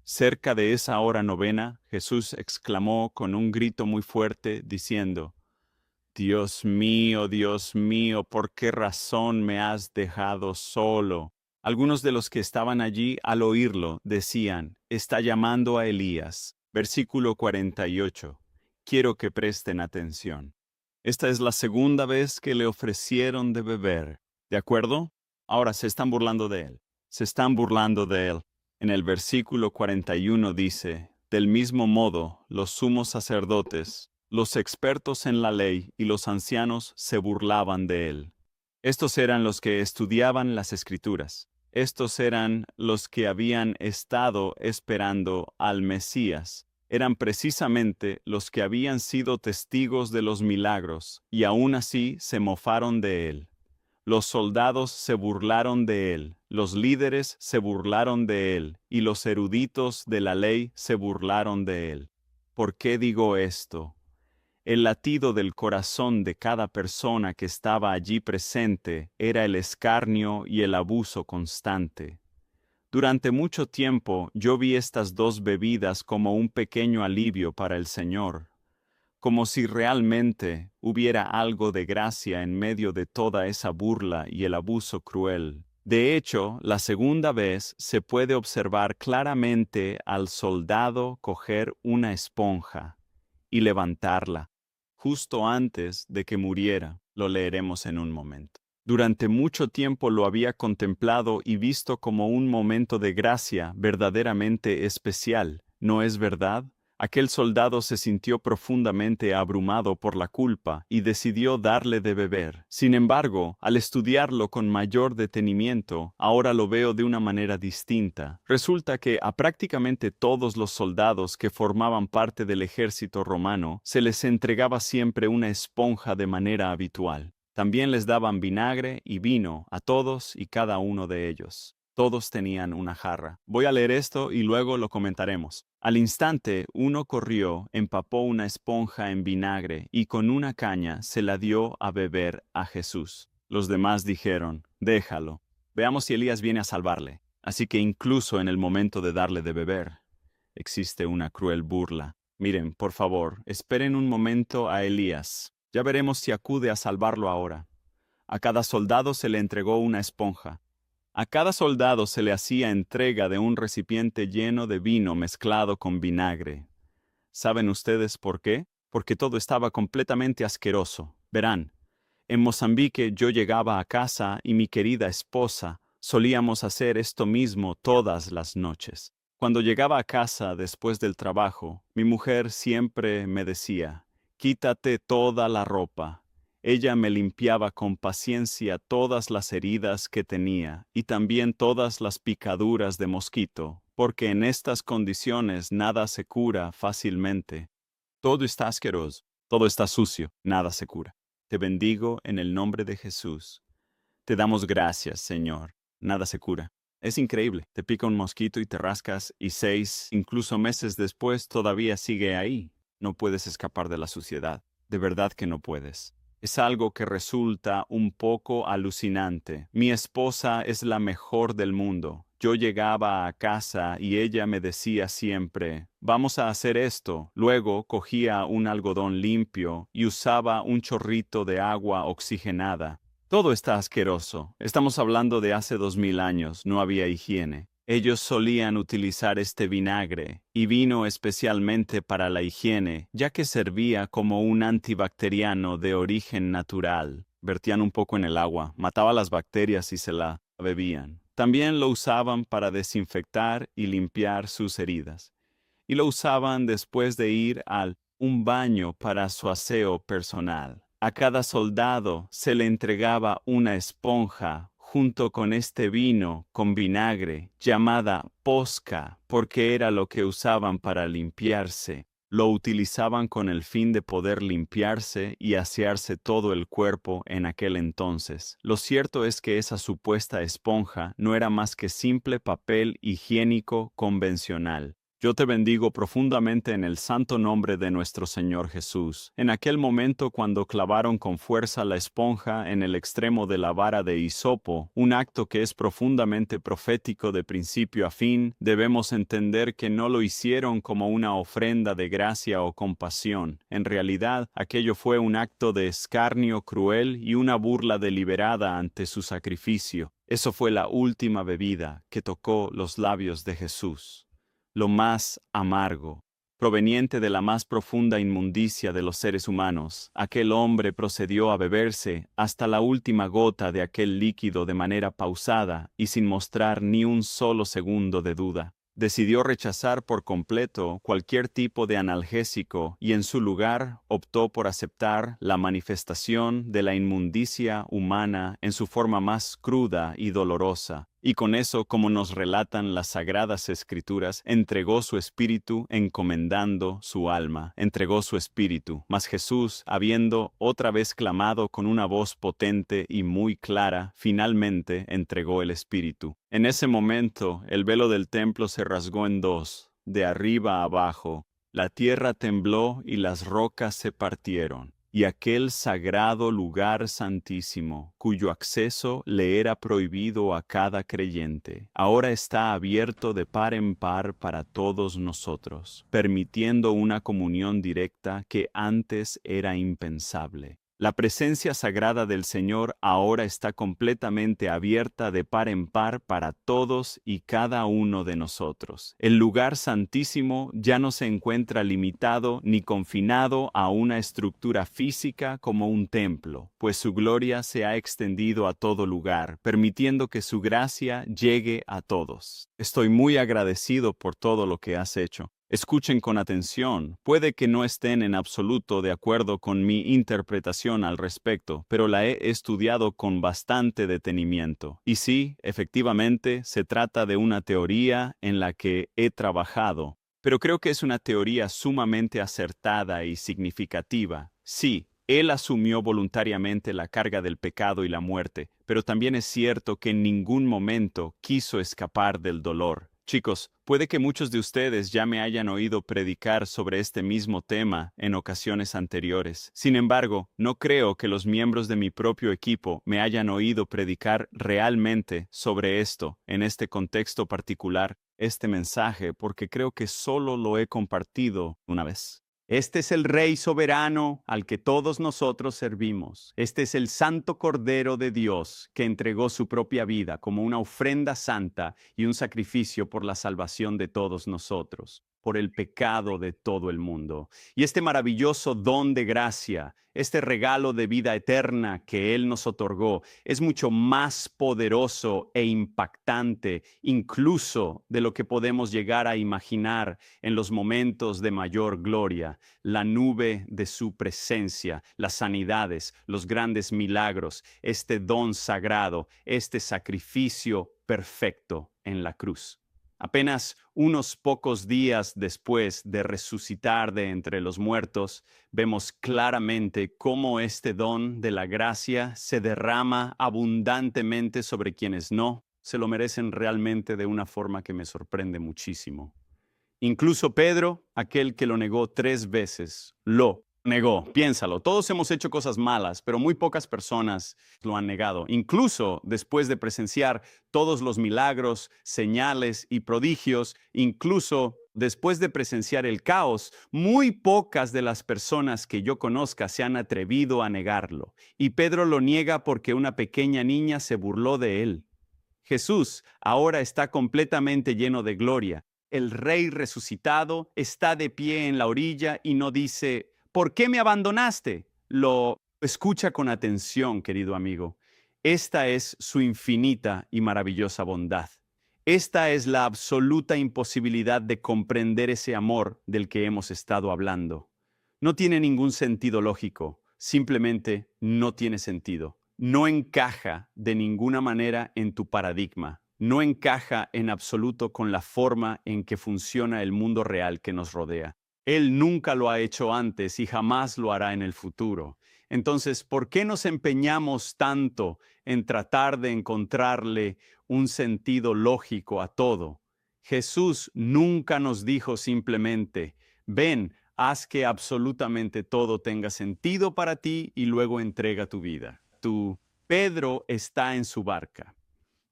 Cerca de esa hora novena, Jesús exclamó con un grito muy fuerte, diciendo, Dios mío, ¿por qué razón me has dejado solo? Algunos de los que estaban allí al oírlo decían, está llamando a Elías. Versículo 48. Quiero que presten atención. Esta es la segunda vez que le ofrecieron de beber. ¿De acuerdo? Ahora se están burlando de él. Se están burlando de él. En el versículo 41 dice, del mismo modo, los sumos sacerdotes, los expertos en la ley y los ancianos se burlaban de él. Estos eran los que estudiaban las Escrituras. Estos eran los que habían estado esperando al Mesías. Eran precisamente los que habían sido testigos de los milagros, y aún así se mofaron de él. Los soldados se burlaron de él, los líderes se burlaron de él, y los eruditos de la ley se burlaron de él. ¿Por qué digo esto? El latido del corazón de cada persona que estaba allí presente era el escarnio y el abuso constante. Durante mucho tiempo yo vi estas dos bebidas como un pequeño alivio para el Señor, como si realmente hubiera algo de gracia en medio de toda esa burla y el abuso cruel. De hecho, la segunda vez se puede observar claramente al soldado coger una esponja y levantarla, justo antes de que muriera. Lo leeremos en un momento. Durante mucho tiempo lo había contemplado y visto como un momento de gracia verdaderamente especial, ¿no es verdad? Aquel soldado se sintió profundamente abrumado por la culpa y decidió darle de beber. Sin embargo, al estudiarlo con mayor detenimiento, ahora lo veo de una manera distinta. Resulta que a prácticamente todos los soldados que formaban parte del ejército romano se les entregaba siempre una esponja de manera habitual. También les daban vinagre y vino a todos y cada uno de ellos. Todos tenían una jarra. Voy a leer esto y luego lo comentaremos. Al instante, uno corrió, empapó una esponja en vinagre y con una caña se la dio a beber a Jesús. Los demás dijeron, déjalo. Veamos si Elías viene a salvarle. Así que incluso en el momento de darle de beber, existe una cruel burla. Miren, por favor, esperen un momento a Elías. Ya veremos si acude a salvarlo ahora. A cada soldado se le entregó una esponja. A cada soldado se le hacía entrega de un recipiente lleno de vino mezclado con vinagre. ¿Saben ustedes por qué? Porque todo estaba completamente asqueroso. Verán, en Mozambique yo llegaba a casa y mi querida esposa solíamos hacer esto mismo todas las noches. Cuando llegaba a casa después del trabajo, mi mujer siempre me decía, quítate toda la ropa. Ella me limpiaba con paciencia todas las heridas que tenía y también todas las picaduras de mosquito, porque en estas condiciones nada se cura fácilmente. Todo está asqueroso, todo está sucio, nada se cura. Te bendigo en el nombre de Jesús. Te damos gracias, Señor. Nada se cura. Es increíble. Te pica un mosquito y te rascas y 6, incluso meses después, todavía sigue ahí. No puedes escapar de la suciedad. De verdad que no puedes. Es algo que resulta un poco alucinante. Mi esposa es la mejor del mundo. Yo llegaba a casa y ella me decía siempre, vamos a hacer esto. Luego cogía un algodón limpio y usaba un chorrito de agua oxigenada. Todo está asqueroso. Estamos hablando de hace 2000 años, no había higiene. Ellos solían utilizar este vinagre, y vino especialmente para la higiene, ya que servía como un antibacteriano de origen natural. Vertían un poco en el agua, mataba las bacterias y se la bebían. También lo usaban para desinfectar y limpiar sus heridas. Y lo usaban después de ir al un baño para su aseo personal. A cada soldado se le entregaba una esponja junto con este vino con vinagre llamada posca, porque era lo que usaban para limpiarse. Lo utilizaban con el fin de poder limpiarse y asearse todo el cuerpo en aquel entonces. Lo cierto es que esa supuesta esponja no era más que simple papel higiénico convencional. Yo te bendigo profundamente en el santo nombre de nuestro Señor Jesús. En aquel momento cuando clavaron con fuerza la esponja en el extremo de la vara de hisopo, un acto que es profundamente profético de principio a fin, debemos entender que no lo hicieron como una ofrenda de gracia o compasión. En realidad, aquello fue un acto de escarnio cruel y una burla deliberada ante su sacrificio. Eso fue la última bebida que tocó los labios de Jesús. Lo más amargo, proveniente de la más profunda inmundicia de los seres humanos, aquel hombre procedió a beberse hasta la última gota de aquel líquido de manera pausada y sin mostrar ni un solo segundo de duda. Decidió rechazar por completo cualquier tipo de analgésico y en su lugar optó por aceptar la manifestación de la inmundicia humana en su forma más cruda y dolorosa. Y con eso, como nos relatan las sagradas escrituras, entregó su espíritu encomendando su alma, entregó su espíritu. Mas Jesús, habiendo otra vez clamado con una voz potente y muy clara, finalmente entregó el espíritu. En ese momento, el velo del templo se rasgó en dos, de arriba a abajo. La tierra tembló y las rocas se partieron. Y aquel sagrado lugar santísimo, cuyo acceso le era prohibido a cada creyente, ahora está abierto de par en par para todos nosotros, permitiendo una comunión directa que antes era impensable. La presencia sagrada del Señor ahora está completamente abierta de par en par para todos y cada uno de nosotros. El lugar santísimo ya no se encuentra limitado ni confinado a una estructura física como un templo, pues su gloria se ha extendido a todo lugar, permitiendo que su gracia llegue a todos. Estoy muy agradecido por todo lo que has hecho. Escuchen con atención. Puede que no estén en absoluto de acuerdo con mi interpretación al respecto, pero la he estudiado con bastante detenimiento. Y sí, efectivamente, se trata de una teoría en la que he trabajado, pero creo que es una teoría sumamente acertada y significativa. Sí, él asumió voluntariamente la carga del pecado y la muerte, pero también es cierto que en ningún momento quiso escapar del dolor. Chicos, puede que muchos de ustedes ya me hayan oído predicar sobre este mismo tema en ocasiones anteriores. Sin embargo, no creo que los miembros de mi propio equipo me hayan oído predicar realmente sobre esto, en este contexto particular, este mensaje, porque creo que solo lo he compartido una vez. Este es el Rey soberano al que todos nosotros servimos. Este es el Santo Cordero de Dios que entregó su propia vida como una ofrenda santa y un sacrificio por la salvación de todos nosotros, por el pecado de todo el mundo. Y este maravilloso don de gracia, este regalo de vida eterna que Él nos otorgó, es mucho más poderoso e impactante, incluso de lo que podemos llegar a imaginar en los momentos de mayor gloria. La nube de su presencia, las sanidades, los grandes milagros, este don sagrado, este sacrificio perfecto en la cruz. Apenas unos pocos días después de resucitar de entre los muertos, vemos claramente cómo este don de la gracia se derrama abundantemente sobre quienes no se lo merecen realmente de una forma que me sorprende muchísimo. Incluso Pedro, aquel que lo negó 3 veces, lo negó. Piénsalo, todos hemos hecho cosas malas, pero muy pocas personas lo han negado. Incluso después de presenciar todos los milagros, señales y prodigios, incluso después de presenciar el caos, muy pocas de las personas que yo conozca se han atrevido a negarlo. Y Pedro lo niega porque una pequeña niña se burló de él. Jesús ahora está completamente lleno de gloria. El Rey resucitado está de pie en la orilla y no dice, ¿por qué me abandonaste? Lo escucha con atención, querido amigo. Esta es su infinita y maravillosa bondad. Esta es la absoluta imposibilidad de comprender ese amor del que hemos estado hablando. No tiene ningún sentido lógico, simplemente no tiene sentido. No encaja de ninguna manera en tu paradigma, no encaja en absoluto con la forma en que funciona el mundo real que nos rodea. Él nunca lo ha hecho antes y jamás lo hará en el futuro. Entonces, ¿por qué nos empeñamos tanto en tratar de encontrarle un sentido lógico a todo? Jesús nunca nos dijo simplemente, ven, haz que absolutamente todo tenga sentido para ti y luego entrega tu vida. Pedro está en su barca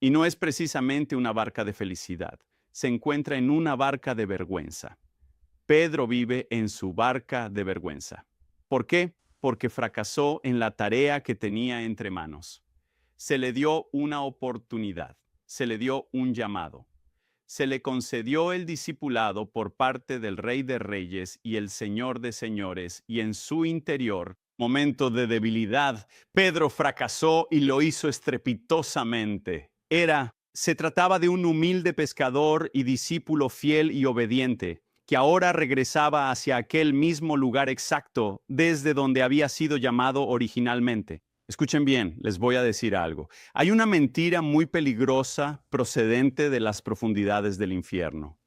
y no es precisamente una barca de felicidad. Se encuentra en una barca de vergüenza. Pedro vive en su barca de vergüenza. ¿Por qué? Porque fracasó en la tarea que tenía entre manos. Se le dio una oportunidad, se le dio un llamado. Se le concedió el discipulado por parte del Rey de Reyes y el Señor de Señores, y en su interior, momento de debilidad, Pedro fracasó y lo hizo estrepitosamente. Se trataba de un humilde pescador y discípulo fiel y obediente, que ahora regresaba hacia aquel mismo lugar exacto desde donde había sido llamado originalmente. Escuchen bien, les voy a decir algo. Hay una mentira muy peligrosa procedente de las profundidades del infierno,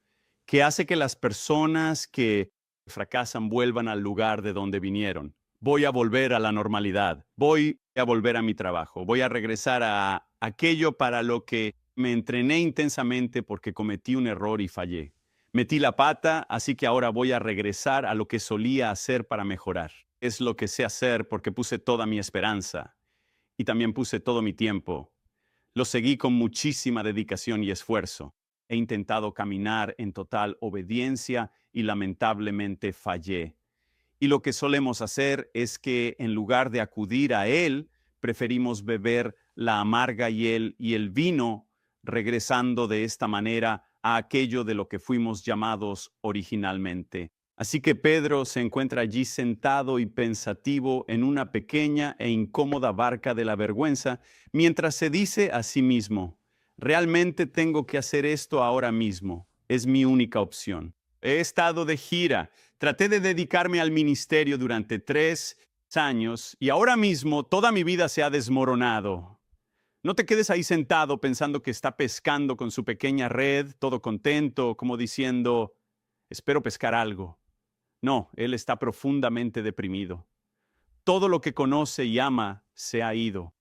que hace que las personas que fracasan vuelvan al lugar de donde vinieron. Voy a volver a la normalidad, voy a volver a mi trabajo, voy a regresar a aquello para lo que me entrené intensamente porque cometí un error y fallé. Metí la pata, así que ahora voy a regresar a lo que solía hacer para mejorar. Es lo que sé hacer porque puse toda mi esperanza y también puse todo mi tiempo. Lo seguí con muchísima dedicación y esfuerzo. He intentado caminar en total obediencia y lamentablemente fallé. Y lo que solemos hacer es que en lugar de acudir a Él, preferimos beber la amarga hiel y el vino, regresando de esta manera a aquello de lo que fuimos llamados originalmente. Así que Pedro se encuentra allí sentado y pensativo en una pequeña e incómoda barca de la vergüenza, mientras se dice a sí mismo, realmente tengo que hacer esto ahora mismo, es mi única opción. He estado de gira, traté de dedicarme al ministerio durante 3 años y ahora mismo toda mi vida se ha desmoronado. No te quedes ahí sentado pensando que está pescando con su pequeña red, todo contento, como diciendo, espero pescar algo. No, él está profundamente deprimido. Todo lo que conoce y ama se ha ido.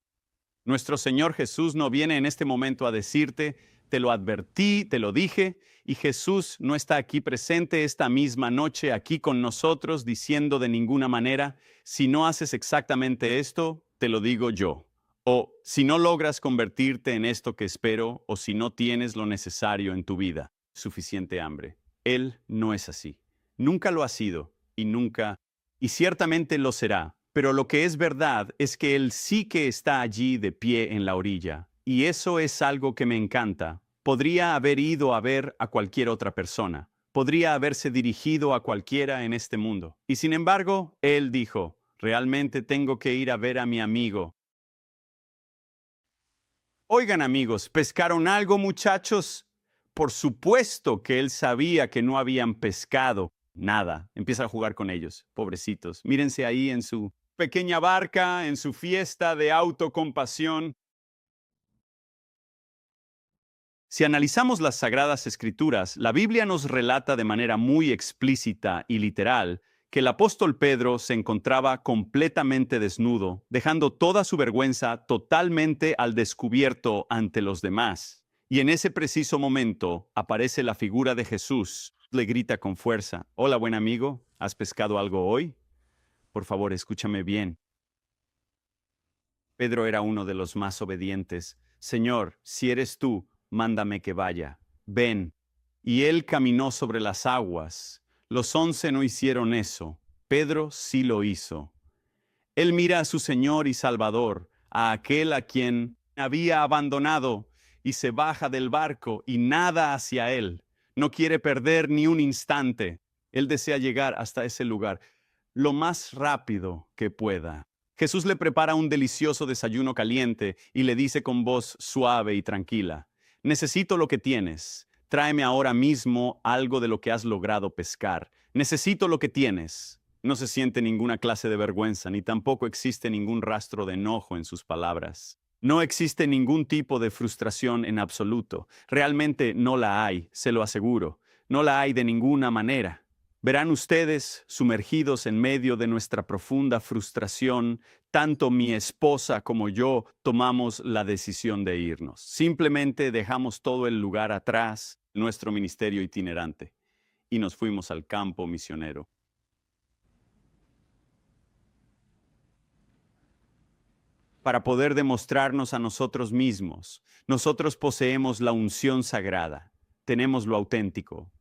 Nuestro Señor Jesús no viene en este momento a decirte, te lo advertí, te lo dije, y Jesús no está aquí presente esta misma noche aquí con nosotros diciendo de ninguna manera, si no haces exactamente esto, te lo digo yo. O si no logras convertirte en esto que espero, o si no tienes lo necesario en tu vida, suficiente hambre. Él no es así. Nunca lo ha sido y ciertamente lo será. Pero lo que es verdad es que Él sí que está allí de pie en la orilla. Y eso es algo que me encanta. Podría haber ido a ver a cualquier otra persona. Podría haberse dirigido a cualquiera en este mundo. Y sin embargo, Él dijo, realmente tengo que ir a ver a mi amigo. Oigan amigos, ¿pescaron algo muchachos? Por supuesto que Él sabía que no habían pescado nada. Empieza a jugar con ellos, pobrecitos. Mírense ahí en su pequeña barca, en su fiesta de autocompasión. Si analizamos las Sagradas Escrituras, la Biblia nos relata de manera muy explícita y literal que el apóstol Pedro se encontraba completamente desnudo, dejando toda su vergüenza totalmente al descubierto ante los demás. Y en ese preciso momento aparece la figura de Jesús. Le grita con fuerza: «Hola, buen amigo, ¿has pescado algo hoy? Por favor, escúchame bien». Pedro era uno de los más obedientes. «Señor, si eres tú, mándame que vaya. Ven». Y él caminó sobre las aguas. Los 11 no hicieron eso. Pedro sí lo hizo. Él mira a su Señor y Salvador, a aquel a quien había abandonado, y se baja del barco y nada hacia él. No quiere perder ni un instante. Él desea llegar hasta ese lugar lo más rápido que pueda. Jesús le prepara un delicioso desayuno caliente y le dice con voz suave y tranquila: «Necesito lo que tienes. Tráeme ahora mismo algo de lo que has logrado pescar. Necesito lo que tienes». No se siente ninguna clase de vergüenza, ni tampoco existe ningún rastro de enojo en sus palabras. No existe ningún tipo de frustración en absoluto. Realmente no la hay, se lo aseguro. No la hay de ninguna manera. Verán ustedes, sumergidos en medio de nuestra profunda frustración, tanto mi esposa como yo tomamos la decisión de irnos. Simplemente dejamos todo el lugar atrás, nuestro ministerio itinerante, y nos fuimos al campo misionero. Para poder demostrarnos a nosotros mismos, nosotros poseemos la unción sagrada, tenemos lo auténtico.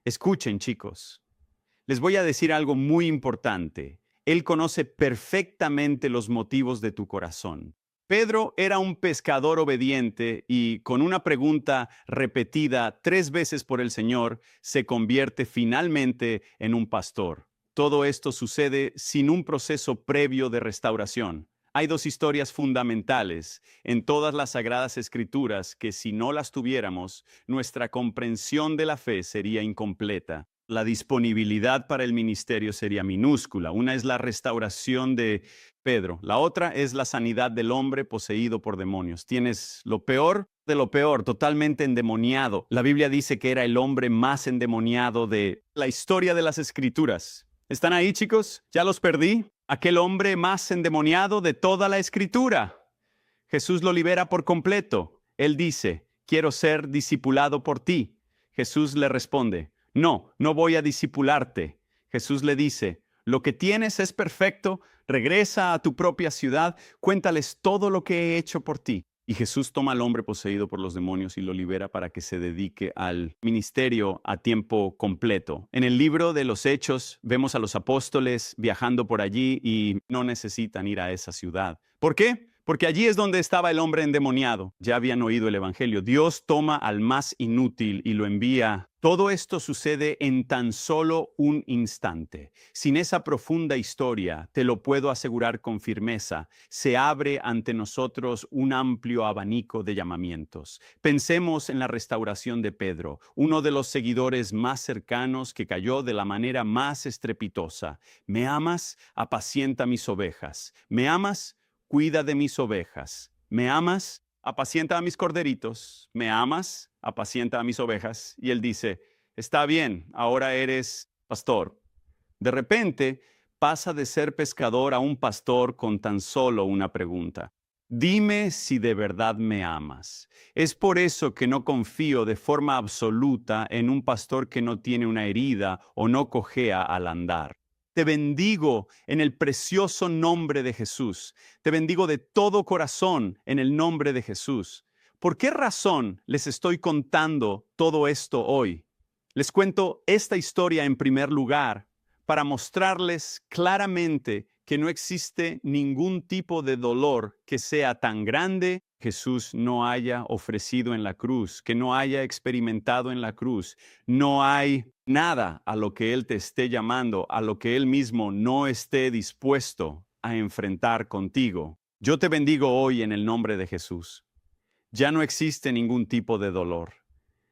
Escuchen, chicos. Les voy a decir algo muy importante. Él conoce perfectamente los motivos de tu corazón. Pedro era un pescador obediente y, con una pregunta repetida 3 veces por el Señor, se convierte finalmente en un pastor. Todo esto sucede sin un proceso previo de restauración. Hay 2 historias fundamentales en todas las Sagradas Escrituras que, si no las tuviéramos, nuestra comprensión de la fe sería incompleta. La disponibilidad para el ministerio sería minúscula. Una es la restauración de Pedro. La otra es la sanidad del hombre poseído por demonios. Tienes lo peor de lo peor, totalmente endemoniado. La Biblia dice que era el hombre más endemoniado de la historia de las Escrituras. ¿Están ahí, chicos? ¿Ya los perdí? Aquel hombre más endemoniado de toda la Escritura. Jesús lo libera por completo. Él dice: «Quiero ser discipulado por ti». Jesús le responde: «No, no voy a discipularte». Jesús le dice: «Lo que tienes es perfecto, regresa a tu propia ciudad, cuéntales todo lo que he hecho por ti». Y Jesús toma al hombre poseído por los demonios y lo libera para que se dedique al ministerio a tiempo completo. En el libro de los Hechos vemos a los apóstoles viajando por allí y no necesitan ir a esa ciudad. ¿Por qué? Porque allí es donde estaba el hombre endemoniado. Ya habían oído el evangelio. Dios toma al más inútil y lo envía. Todo esto sucede en tan solo un instante. Sin esa profunda historia, te lo puedo asegurar con firmeza, se abre ante nosotros un amplio abanico de llamamientos. Pensemos en la restauración de Pedro, uno de los seguidores más cercanos que cayó de la manera más estrepitosa. ¿Me amas? Apacienta mis ovejas. ¿Me amas? Cuida de mis ovejas. ¿Me amas? Apacienta a mis corderitos. ¿Me amas? Apacienta a mis ovejas. Y él dice: «Está bien, ahora eres pastor». De repente, pasa de ser pescador a un pastor con tan solo una pregunta: «Dime si de verdad me amas». Es por eso que no confío de forma absoluta en un pastor que no tiene una herida o no cojea al andar. Te bendigo en el precioso nombre de Jesús. Te bendigo de todo corazón en el nombre de Jesús. ¿Por qué razón les estoy contando todo esto hoy? Les cuento esta historia en primer lugar para mostrarles claramente que no existe ningún tipo de dolor que sea tan grande que Jesús no haya ofrecido en la cruz, que no haya experimentado en la cruz. No hay nada a lo que Él te esté llamando, a lo que Él mismo no esté dispuesto a enfrentar contigo. Yo te bendigo hoy en el nombre de Jesús. Ya no existe ningún tipo de dolor,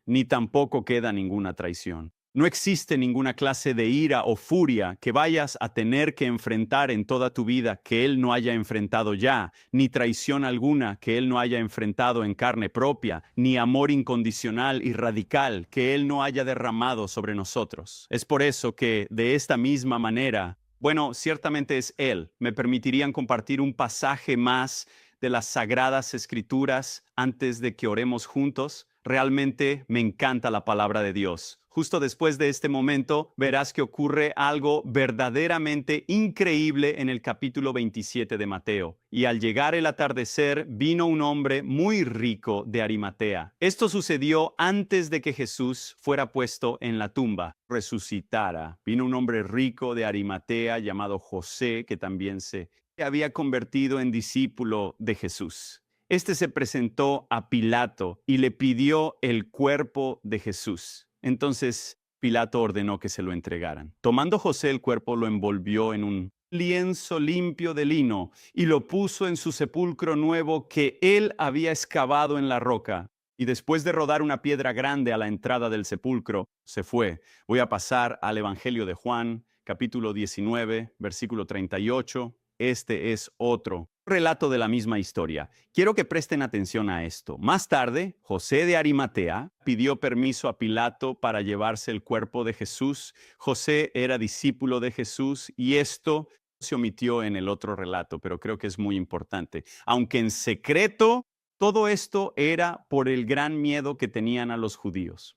ni tampoco queda ninguna traición. No existe ninguna clase de ira o furia que vayas a tener que enfrentar en toda tu vida que Él no haya enfrentado ya, ni traición alguna que Él no haya enfrentado en carne propia, ni amor incondicional y radical que Él no haya derramado sobre nosotros. Es por eso que, de esta misma manera, bueno, ciertamente es Él. ¿Me permitirían compartir un pasaje más de las Sagradas Escrituras antes de que oremos juntos? Realmente me encanta la palabra de Dios. Justo después de este momento verás que ocurre algo verdaderamente increíble en el capítulo 27 de Mateo. Y al llegar el atardecer, vino un hombre muy rico de Arimatea. Esto sucedió antes de que Jesús fuera puesto en la tumba, resucitara. Vino un hombre rico de Arimatea llamado José, que también se había convertido en discípulo de Jesús. Este se presentó a Pilato y le pidió el cuerpo de Jesús. Entonces Pilato ordenó que se lo entregaran. Tomando José el cuerpo, lo envolvió en un lienzo limpio de lino y lo puso en su sepulcro nuevo que él había excavado en la roca. Y después de rodar una piedra grande a la entrada del sepulcro, se fue. Voy a pasar al Evangelio de Juan, capítulo 19, versículo 38. Este es otro relato de la misma historia. Quiero que presten atención a esto. Más tarde, José de Arimatea pidió permiso a Pilato para llevarse el cuerpo de Jesús. José era discípulo de Jesús y esto se omitió en el otro relato, pero creo que es muy importante. Aunque en secreto, todo esto era por el gran miedo que tenían a los judíos.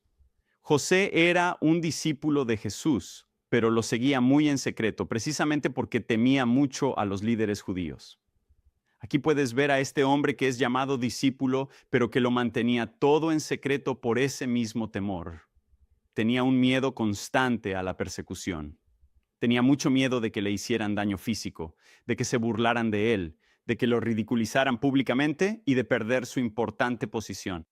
José era un discípulo de Jesús, pero lo seguía muy en secreto, precisamente porque temía mucho a los líderes judíos. Aquí puedes ver a este hombre que es llamado discípulo, pero que lo mantenía todo en secreto por ese mismo temor. Tenía un miedo constante a la persecución. Tenía mucho miedo de que le hicieran daño físico, de que se burlaran de él, de que lo ridiculizaran públicamente y de perder su importante posición.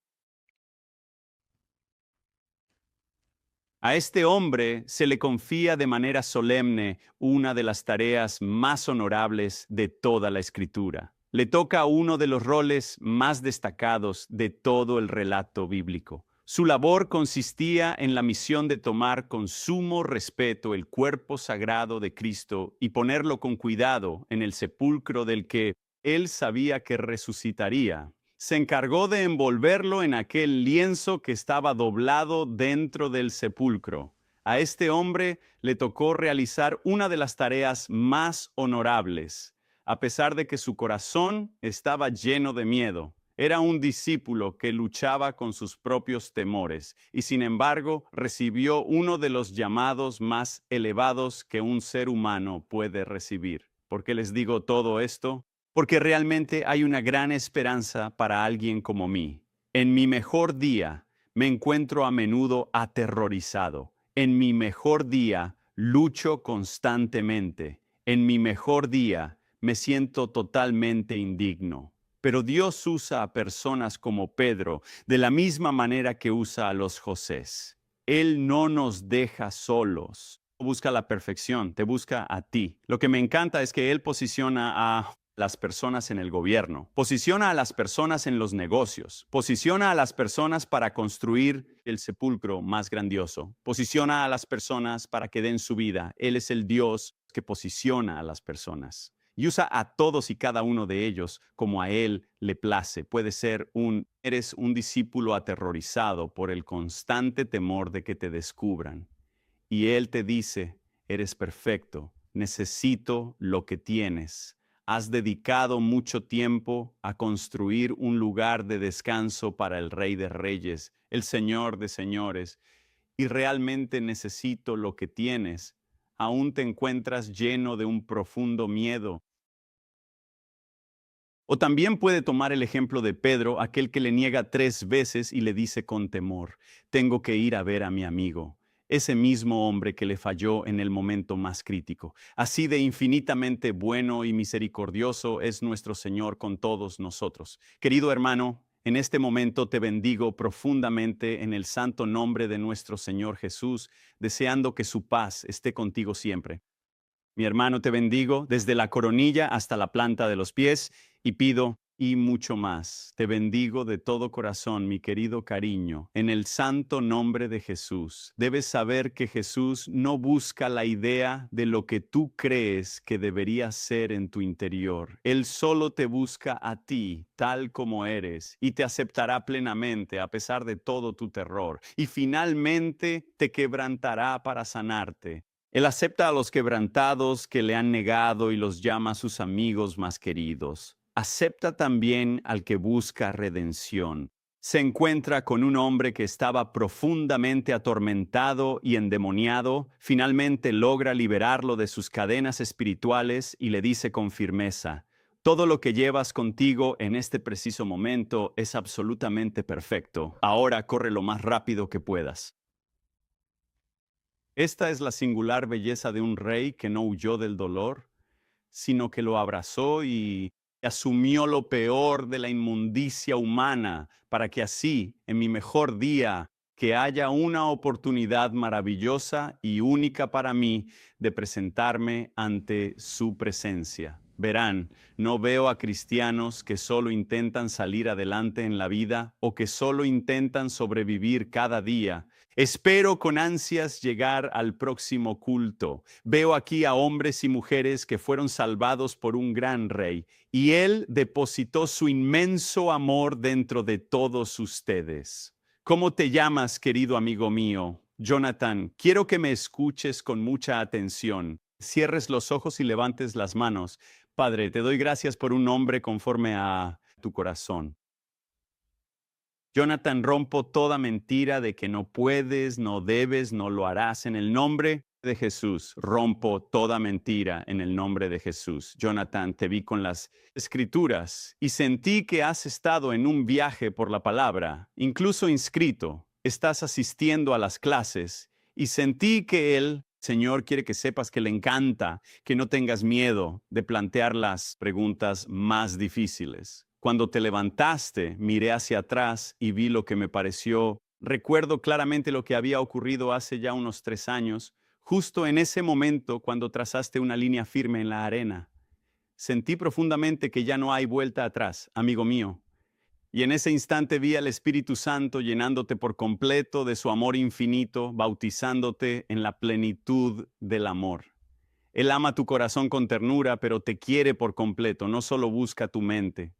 A este hombre se le confía de manera solemne una de las tareas más honorables de toda la Escritura. Le toca uno de los roles más destacados de todo el relato bíblico. Su labor consistía en la misión de tomar con sumo respeto el cuerpo sagrado de Cristo y ponerlo con cuidado en el sepulcro del que él sabía que resucitaría. Se encargó de envolverlo en aquel lienzo que estaba doblado dentro del sepulcro. A este hombre le tocó realizar una de las tareas más honorables, a pesar de que su corazón estaba lleno de miedo. Era un discípulo que luchaba con sus propios temores y sin embargo recibió uno de los llamados más elevados que un ser humano puede recibir. ¿Por qué les digo todo esto? Porque realmente hay una gran esperanza para alguien como mí. En mi mejor día me encuentro a menudo aterrorizado. En mi mejor día lucho constantemente. En mi mejor día me siento totalmente indigno. Pero Dios usa a personas como Pedro de la misma manera que usa a los Josés. Él no nos deja solos. Busca la perfección, te busca a ti. Lo que me encanta es que Él posiciona a las personas en el gobierno, posiciona a las personas en los negocios, posiciona a las personas para construir el sepulcro más grandioso, posiciona a las personas para que den su vida. Él es el Dios que posiciona a las personas y usa a todos y cada uno de ellos como a Él le place. Eres un discípulo aterrorizado por el constante temor de que te descubran. Y Él te dice, eres perfecto, necesito lo que tienes. Has dedicado mucho tiempo a construir un lugar de descanso para el Rey de Reyes, el Señor de Señores, y realmente necesito lo que tienes. Aún te encuentras lleno de un profundo miedo. O también puede tomar el ejemplo de Pedro, aquel que le niega 3 veces y le dice con temor, tengo que ir a ver a mi amigo, ese mismo hombre que le falló en el momento más crítico. Así de infinitamente bueno y misericordioso es nuestro Señor con todos nosotros. Querido hermano, en este momento te bendigo profundamente en el santo nombre de nuestro Señor Jesús, deseando que su paz esté contigo siempre. Mi hermano, te bendigo desde la coronilla hasta la planta de los pies y pido y mucho más. Te bendigo de todo corazón, mi querido cariño, en el santo nombre de Jesús. Debes saber que Jesús no busca la idea de lo que tú crees que debería ser en tu interior. Él solo te busca a ti, tal como eres, y te aceptará plenamente a pesar de todo tu terror. Y finalmente te quebrantará para sanarte. Él acepta a los quebrantados que le han negado y los llama sus amigos más queridos. Acepta también al que busca redención. Se encuentra con un hombre que estaba profundamente atormentado y endemoniado. Finalmente logra liberarlo de sus cadenas espirituales y le dice con firmeza: todo lo que llevas contigo en este preciso momento es absolutamente perfecto. Ahora corre lo más rápido que puedas. Esta es la singular belleza de un rey que no huyó del dolor, sino que lo abrazó y asumió lo peor de la inmundicia humana, para que así, en mi mejor día, que haya una oportunidad maravillosa y única para mí de presentarme ante su presencia. Verán, no veo a cristianos que solo intentan salir adelante en la vida o que solo intentan sobrevivir cada día. Espero con ansias llegar al próximo culto. Veo aquí a hombres y mujeres que fueron salvados por un gran rey, y él depositó su inmenso amor dentro de todos ustedes. ¿Cómo te llamas, querido amigo mío? Jonathan, quiero que me escuches con mucha atención. Cierres los ojos y levantes las manos. Padre, te doy gracias por un nombre conforme a tu corazón. Jonathan, rompo toda mentira de que no puedes, no debes, no lo harás. En el nombre de Jesús, rompo toda mentira en el nombre de Jesús. Jonathan, te vi con las escrituras y sentí que has estado en un viaje por la palabra, incluso inscrito. Estás asistiendo a las clases y sentí que el Señor quiere que sepas que le encanta, que no tengas miedo de plantear las preguntas más difíciles. Cuando te levantaste, miré hacia atrás y vi lo que me pareció. Recuerdo claramente lo que había ocurrido hace ya unos 3 años, justo en ese momento cuando trazaste una línea firme en la arena. Sentí profundamente que ya no hay vuelta atrás, amigo mío. Y en ese instante vi al Espíritu Santo llenándote por completo de su amor infinito, bautizándote en la plenitud del amor. Él ama tu corazón con ternura, pero te quiere por completo, no solo busca tu mente.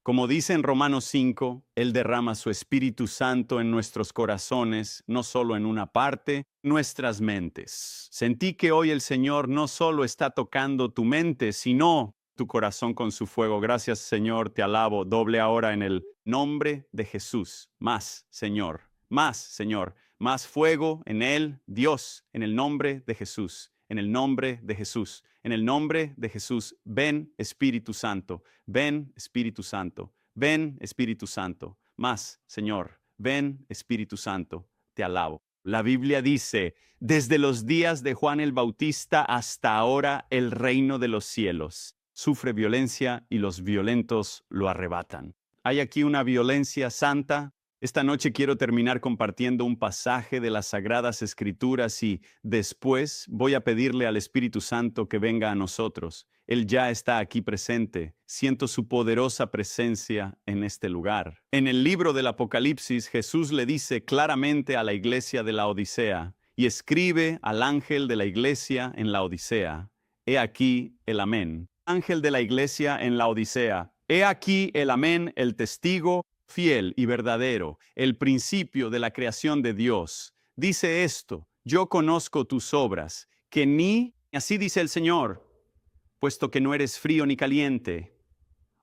Como dice en Romanos 5, Él derrama su Espíritu Santo en nuestros corazones, no solo en una parte, nuestras mentes. Sentí que hoy el Señor no solo está tocando tu mente, sino tu corazón con su fuego. Gracias, Señor, te alabo. Doble ahora en el nombre de Jesús. Más, Señor, más fuego en Él, Dios, en el nombre de Jesús, en el nombre de Jesús, en el nombre de Jesús. Ven, Espíritu Santo. Ven, Espíritu Santo. Ven, Espíritu Santo. Más, Señor. Ven, Espíritu Santo. Te alabo. La Biblia dice: desde los días de Juan el Bautista hasta ahora el reino de los cielos sufre violencia y los violentos lo arrebatan. Hay aquí una violencia santa. Esta noche quiero terminar compartiendo un pasaje de las Sagradas Escrituras y después voy a pedirle al Espíritu Santo que venga a nosotros. Él ya está aquí presente. Siento su poderosa presencia en este lugar. En el libro del Apocalipsis, Jesús le dice claramente a la iglesia de la Odisea y escribe al ángel de la iglesia en la Odisea: he aquí el amén. Ángel de la iglesia en la Odisea: he aquí el amén, el testigo fiel y verdadero, el principio de la creación de Dios. Dice esto: yo conozco tus obras, que ni, así dice el Señor, puesto que no eres frío ni caliente.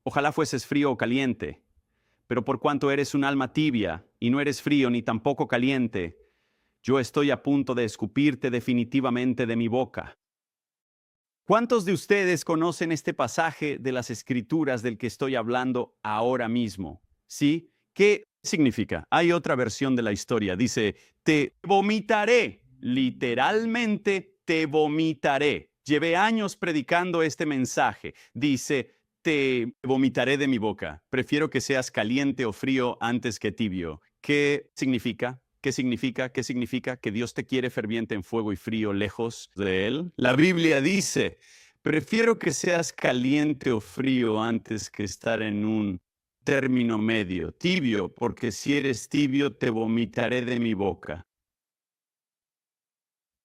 Ojalá fueses frío o caliente, pero por cuanto eres un alma tibia y no eres frío ni tampoco caliente, yo estoy a punto de escupirte definitivamente de mi boca. ¿Cuántos de ustedes conocen este pasaje de las Escrituras del que estoy hablando ahora mismo? ¿Sí? ¿Qué significa? Hay otra versión de la historia. Dice: te vomitaré. Literalmente, te vomitaré. Llevé años predicando este mensaje. Dice: te vomitaré de mi boca. Prefiero que seas caliente o frío antes que tibio. ¿Qué significa? ¿Qué significa? ¿Qué significa? Que Dios te quiere ferviente en fuego y frío, lejos de Él. La Biblia dice: Prefiero que seas caliente o frío antes que estar en un término medio, tibio, porque si eres tibio te vomitaré de mi boca.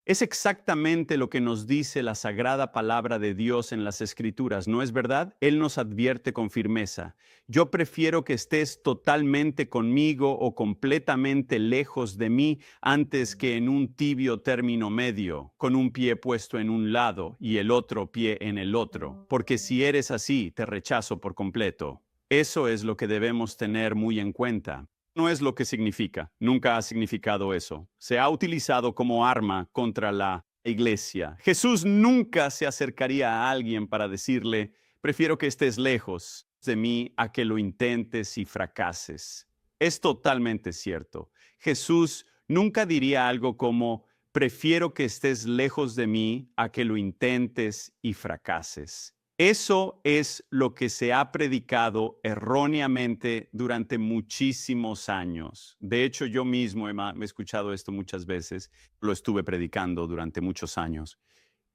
Es exactamente lo que nos dice la sagrada palabra de Dios en las Escrituras, ¿no es verdad? Él nos advierte con firmeza: yo prefiero que estés totalmente conmigo o completamente lejos de mí antes que en un tibio término medio, con un pie puesto en un lado y el otro pie en el otro, porque si eres así, te rechazo por completo. Eso es lo que debemos tener muy en cuenta. No es lo que significa, nunca ha significado eso. Se ha utilizado como arma contra la iglesia. Jesús nunca se acercaría a alguien para decirle: prefiero que estés lejos de mí a que lo intentes y fracases. Es totalmente cierto. Jesús nunca diría algo como: prefiero que estés lejos de mí a que lo intentes y fracases. Eso es lo que se ha predicado erróneamente durante muchísimos años. De hecho, yo mismo he escuchado esto muchas veces, lo estuve predicando durante muchos años.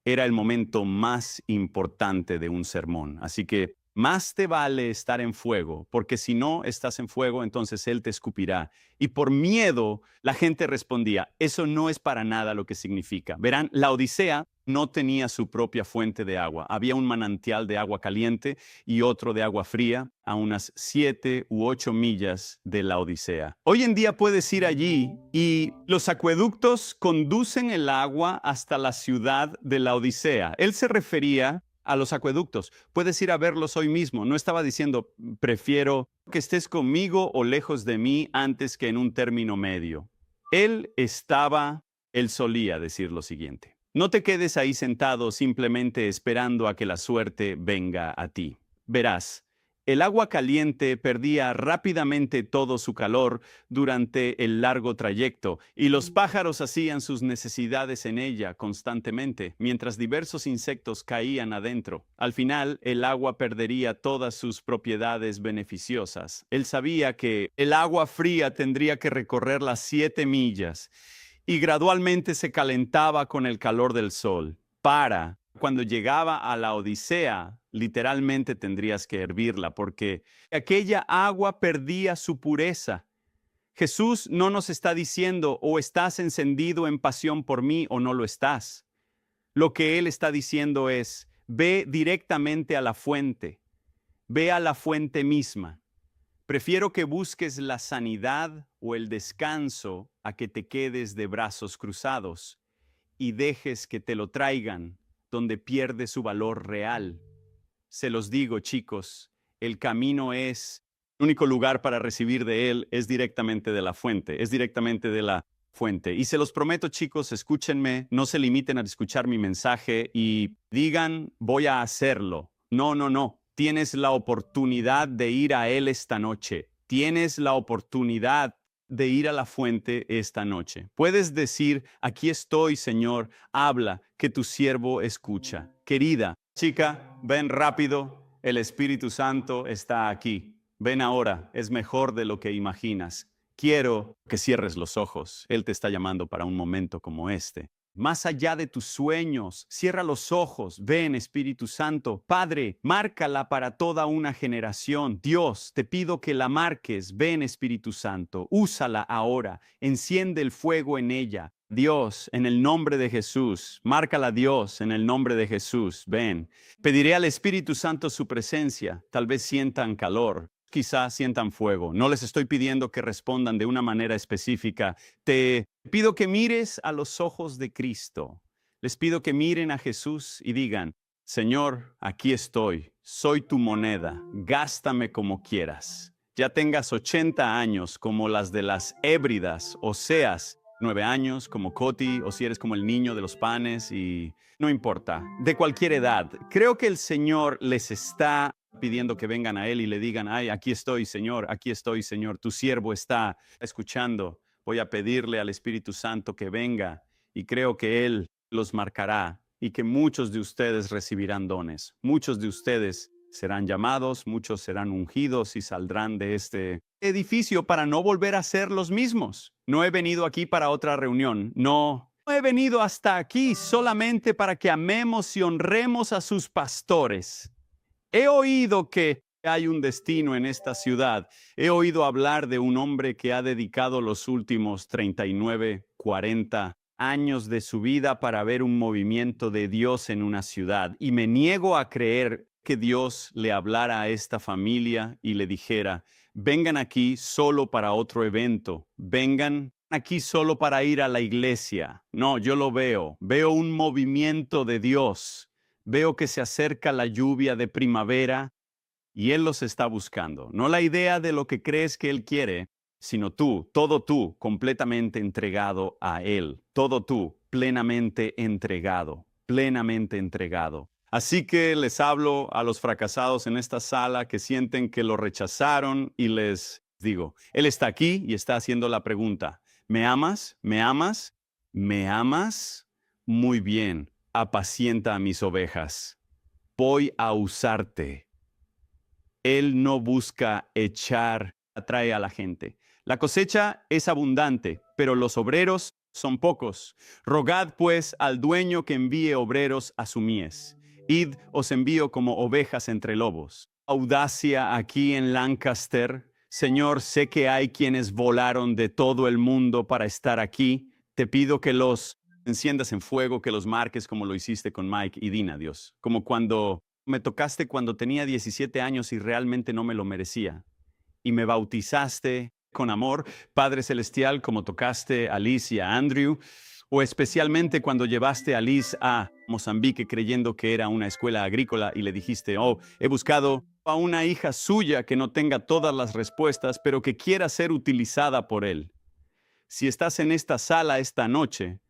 Era el momento más importante de un sermón. Así que más te vale estar en fuego, porque si no estás en fuego, entonces Él te escupirá. Y por miedo, la gente respondía: eso no es para nada lo que significa. Verán, la Odisea no tenía su propia fuente de agua. Había un manantial de agua caliente y otro de agua fría a unas 7 u 8 millas de la Odisea. Hoy en día puedes ir allí y los acueductos conducen el agua hasta la ciudad de la Odisea. Él se refería a los acueductos. Puedes ir a verlos hoy mismo. No estaba diciendo: prefiero que estés conmigo o lejos de mí antes que en un término medio. Él solía decir lo siguiente: no te quedes ahí sentado simplemente esperando a que la suerte venga a ti. Verás, el agua caliente perdía rápidamente todo su calor durante el largo trayecto y los pájaros hacían sus necesidades en ella constantemente, mientras diversos insectos caían adentro. Al final, el agua perdería todas sus propiedades beneficiosas. Él sabía que el agua fría tendría que recorrer las 7 millas y gradualmente se calentaba con el calor del sol. Cuando llegaba a la Odisea, literalmente tendrías que hervirla porque aquella agua perdía su pureza. Jesús no nos está diciendo: o estás encendido en pasión por mí o no lo estás. Lo que Él está diciendo es: ve directamente a la fuente, ve a la fuente misma. Prefiero que busques la sanidad o el descanso a que te quedes de brazos cruzados y dejes que te lo traigan donde pierde su valor real. Se los digo, chicos, el camino el único lugar para recibir de Él es directamente de la fuente, es directamente de la fuente. Y se los prometo, chicos, escúchenme, no se limiten a escuchar mi mensaje y digan: voy a hacerlo. No, no, no. Tienes la oportunidad de ir a Él esta noche. Tienes la oportunidad de ir a la fuente esta noche. Puedes decir: aquí estoy, Señor, habla, que tu siervo escucha. Querida chica, ven rápido, el Espíritu Santo está aquí. Ven ahora, es mejor de lo que imaginas. Quiero que cierres los ojos. Él te está llamando para un momento como este. Más allá de tus sueños, cierra los ojos. Ven, Espíritu Santo. Padre, márcala para toda una generación. Dios, te pido que la marques. Ven, Espíritu Santo. Úsala ahora. Enciende el fuego en ella. Dios, en el nombre de Jesús. Márcala, Dios, en el nombre de Jesús. Ven. Pediré al Espíritu Santo su presencia. Tal vez sientan calor. Quizás sientan fuego. No les estoy pidiendo que respondan de una manera específica. Te pido que mires a los ojos de Cristo. Les pido que miren a Jesús y digan: Señor, aquí estoy. Soy tu moneda. Gástame como quieras. Ya tengas 80 años como las de las Hébridas, o seas 9 años como Coti, o si eres como el niño de los panes, y no importa, de cualquier edad. Creo que el Señor les está pidiendo que vengan a Él y le digan: ay, aquí estoy, Señor, tu siervo está escuchando. Voy a pedirle al Espíritu Santo que venga, y creo que Él los marcará y que muchos de ustedes recibirán dones. Muchos de ustedes serán llamados, muchos serán ungidos y saldrán de este edificio para no volver a ser los mismos. No he venido aquí para otra reunión. No No he venido hasta aquí solamente para que amemos y honremos a sus pastores. He oído que hay un destino en esta ciudad. He oído hablar de un hombre que ha dedicado los últimos 39, 40 años de su vida para ver un movimiento de Dios en una ciudad. Y me niego a creer que Dios le hablara a esta familia y le dijera, vengan aquí solo para otro evento, vengan aquí solo para ir a la iglesia. No, yo lo veo. Veo un movimiento de Dios. Veo que se acerca la lluvia de primavera y Él los está buscando. No la idea de lo que crees que Él quiere, sino tú, todo tú, completamente entregado a Él. Todo tú, plenamente entregado, plenamente entregado. Así que les hablo a los fracasados en esta sala que sienten que lo rechazaron y les digo, Él está aquí y está haciendo la pregunta, ¿me amas? ¿Me amas? ¿Me amas? Muy bien, apacienta a mis ovejas. Voy a usarte. Él no busca echar, atrae a la gente. La cosecha es abundante, pero los obreros son pocos. Rogad pues al dueño que envíe obreros a su mies. Id, os envío como ovejas entre lobos. Audacia aquí en Lancaster. Señor, sé que hay quienes volaron de todo el mundo para estar aquí. Te pido que los enciendas en fuego, que los marques como lo hiciste con Mike y Dina, Dios. Como cuando me tocaste cuando tenía 17 años y realmente no me lo merecía. Y me bautizaste con amor, Padre Celestial, como tocaste a Liz y a Andrew, o especialmente cuando llevaste a Liz a Mozambique creyendo que era una escuela agrícola y le dijiste, oh, he buscado a una hija suya que no tenga todas las respuestas, pero que quiera ser utilizada por él. Si estás en esta sala esta noche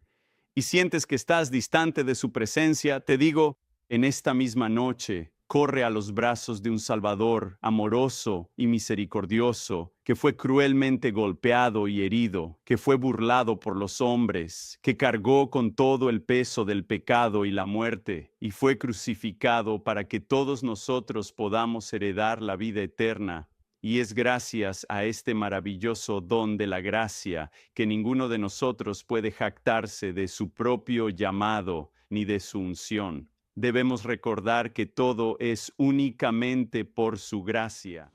y sientes que estás distante de su presencia, te digo, en esta misma noche, corre a los brazos de un Salvador amoroso y misericordioso, que fue cruelmente golpeado y herido, que fue burlado por los hombres, que cargó con todo el peso del pecado y la muerte, y fue crucificado para que todos nosotros podamos heredar la vida eterna. Y es gracias a este maravilloso don de la gracia que ninguno de nosotros puede jactarse de su propio llamado ni de su unción. Debemos recordar que todo es únicamente por su gracia.